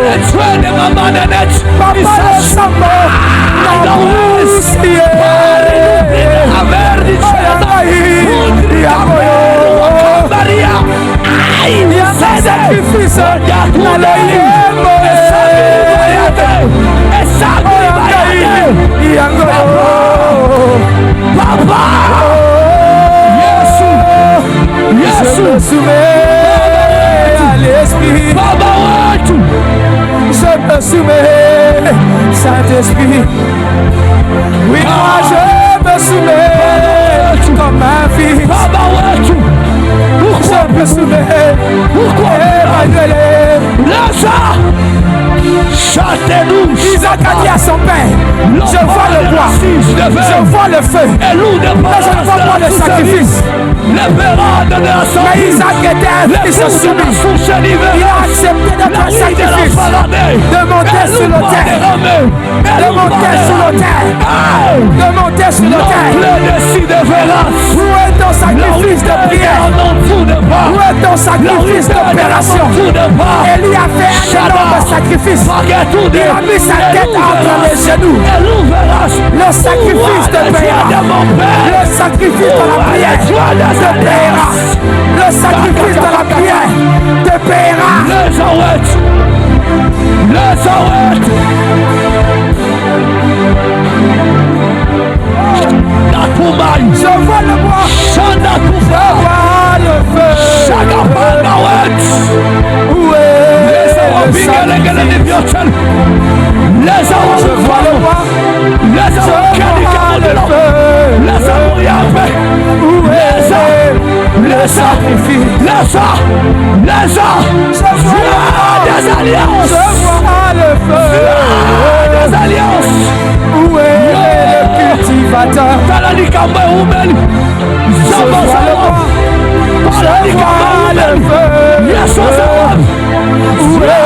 le Dieu de ma manette, papa le sapin, Papa, Yesu, je me soumets à l'esprit. Papa, je me soumets, Saint-Esprit. Oui, moi je me soumets comme un fils. Papa, je me soumets. Pourquoi Emmanuel, châtez-nous. Isaac a dit à son père, je vois le bois, je vois le feu, mais je ne vois pas le sacrifice. Mais Isaac était un fils soumis. Il a accepté d'être un sacrifice, de monter sur l'autel, de monter sur l'autel, de monter sur l'autel. Où est ton sacrifice de prière? Où est ton sacrifice d'opération? Élie a fait un énorme sacrifice. Il a mis sa tête entre les genoux. Le sacrifice de paiera. Le sacrifice de la prière te paiera. Le sacrifice de la prière te paiera. Je vois le bois. Je vois le feu. Où est le sacrifice? Je vois le bois. Je vois le feu. Où est le sacrifice? Je vois des alliances. Je vois le feu. Des alliances. Où est le cultivateur? Je vois le bois. Je vois le feu. Où est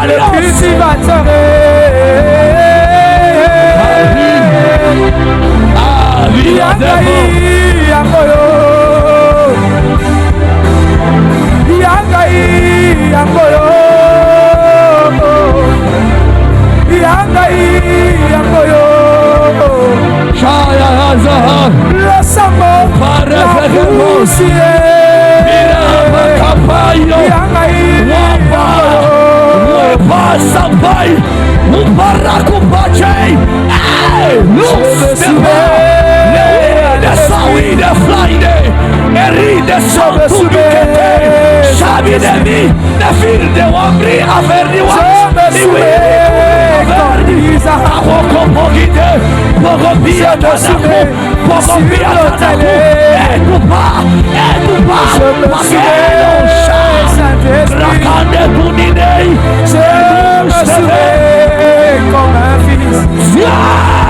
le cultivateur? Yangai Yangoyo. Yangai Yangoyo. Yangai Yangoyo. Le samo la poussière. Yangai Abidemi, Nefil de Wambri, Averniwa, Niwi, Averni, Awokopogide, Pogopia Tanako, Pogopia Tanako, Edupa, Mageno Sha, Rakande Kunidei, Je me soumets comme un fils.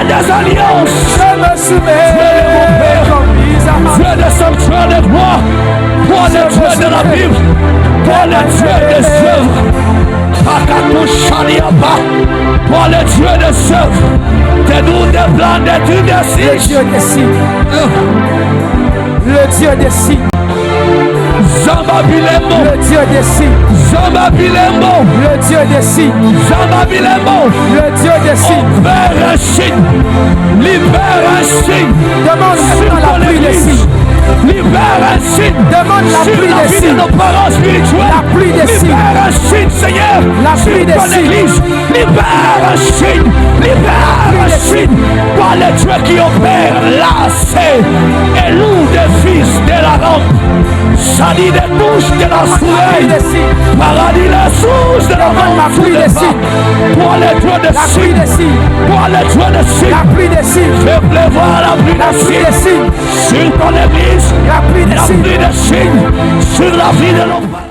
des alliances, Je me soumets comme Isaac. Dieu de sanctuaire de gloire, toi le Dieu de la Bible, toi le Dieu des œuvres, toi le Dieu des œuvres, de nous des plans, de tu Le décides. Dieu des signes. Le Dieu des signes. Zamba Bilembo, Le Dieu des signes. Zamba Bilembo, Le Dieu des signes. Zamba Bilembo, Le Dieu des signes. libère un signe, libère un signe, Demande sur maintenant la ton pluie des église, signes. libère un signe, Demande la sur pluie la des vie de signes. nos parents spirituels, La pluie des signes. libère un signe, Seigneur, La pluie sur des ton signes. église, libère un signe, libère un signe, toi le Dieu qui opère là, c'est et lourd des fils de la rampe, Sadi des touches de la La pluie soleil, des signes. paradis la source de la Demande la rampe, pluie des signes. toi le Dieu de La pluie signes, des signes. toi le Dieu de signes, La pluie des signes. fais pleuvoir la pluie La de pluie signes des signes. sur ton église, La pluie des la signes. pluie de signes sur la vie de nos parents.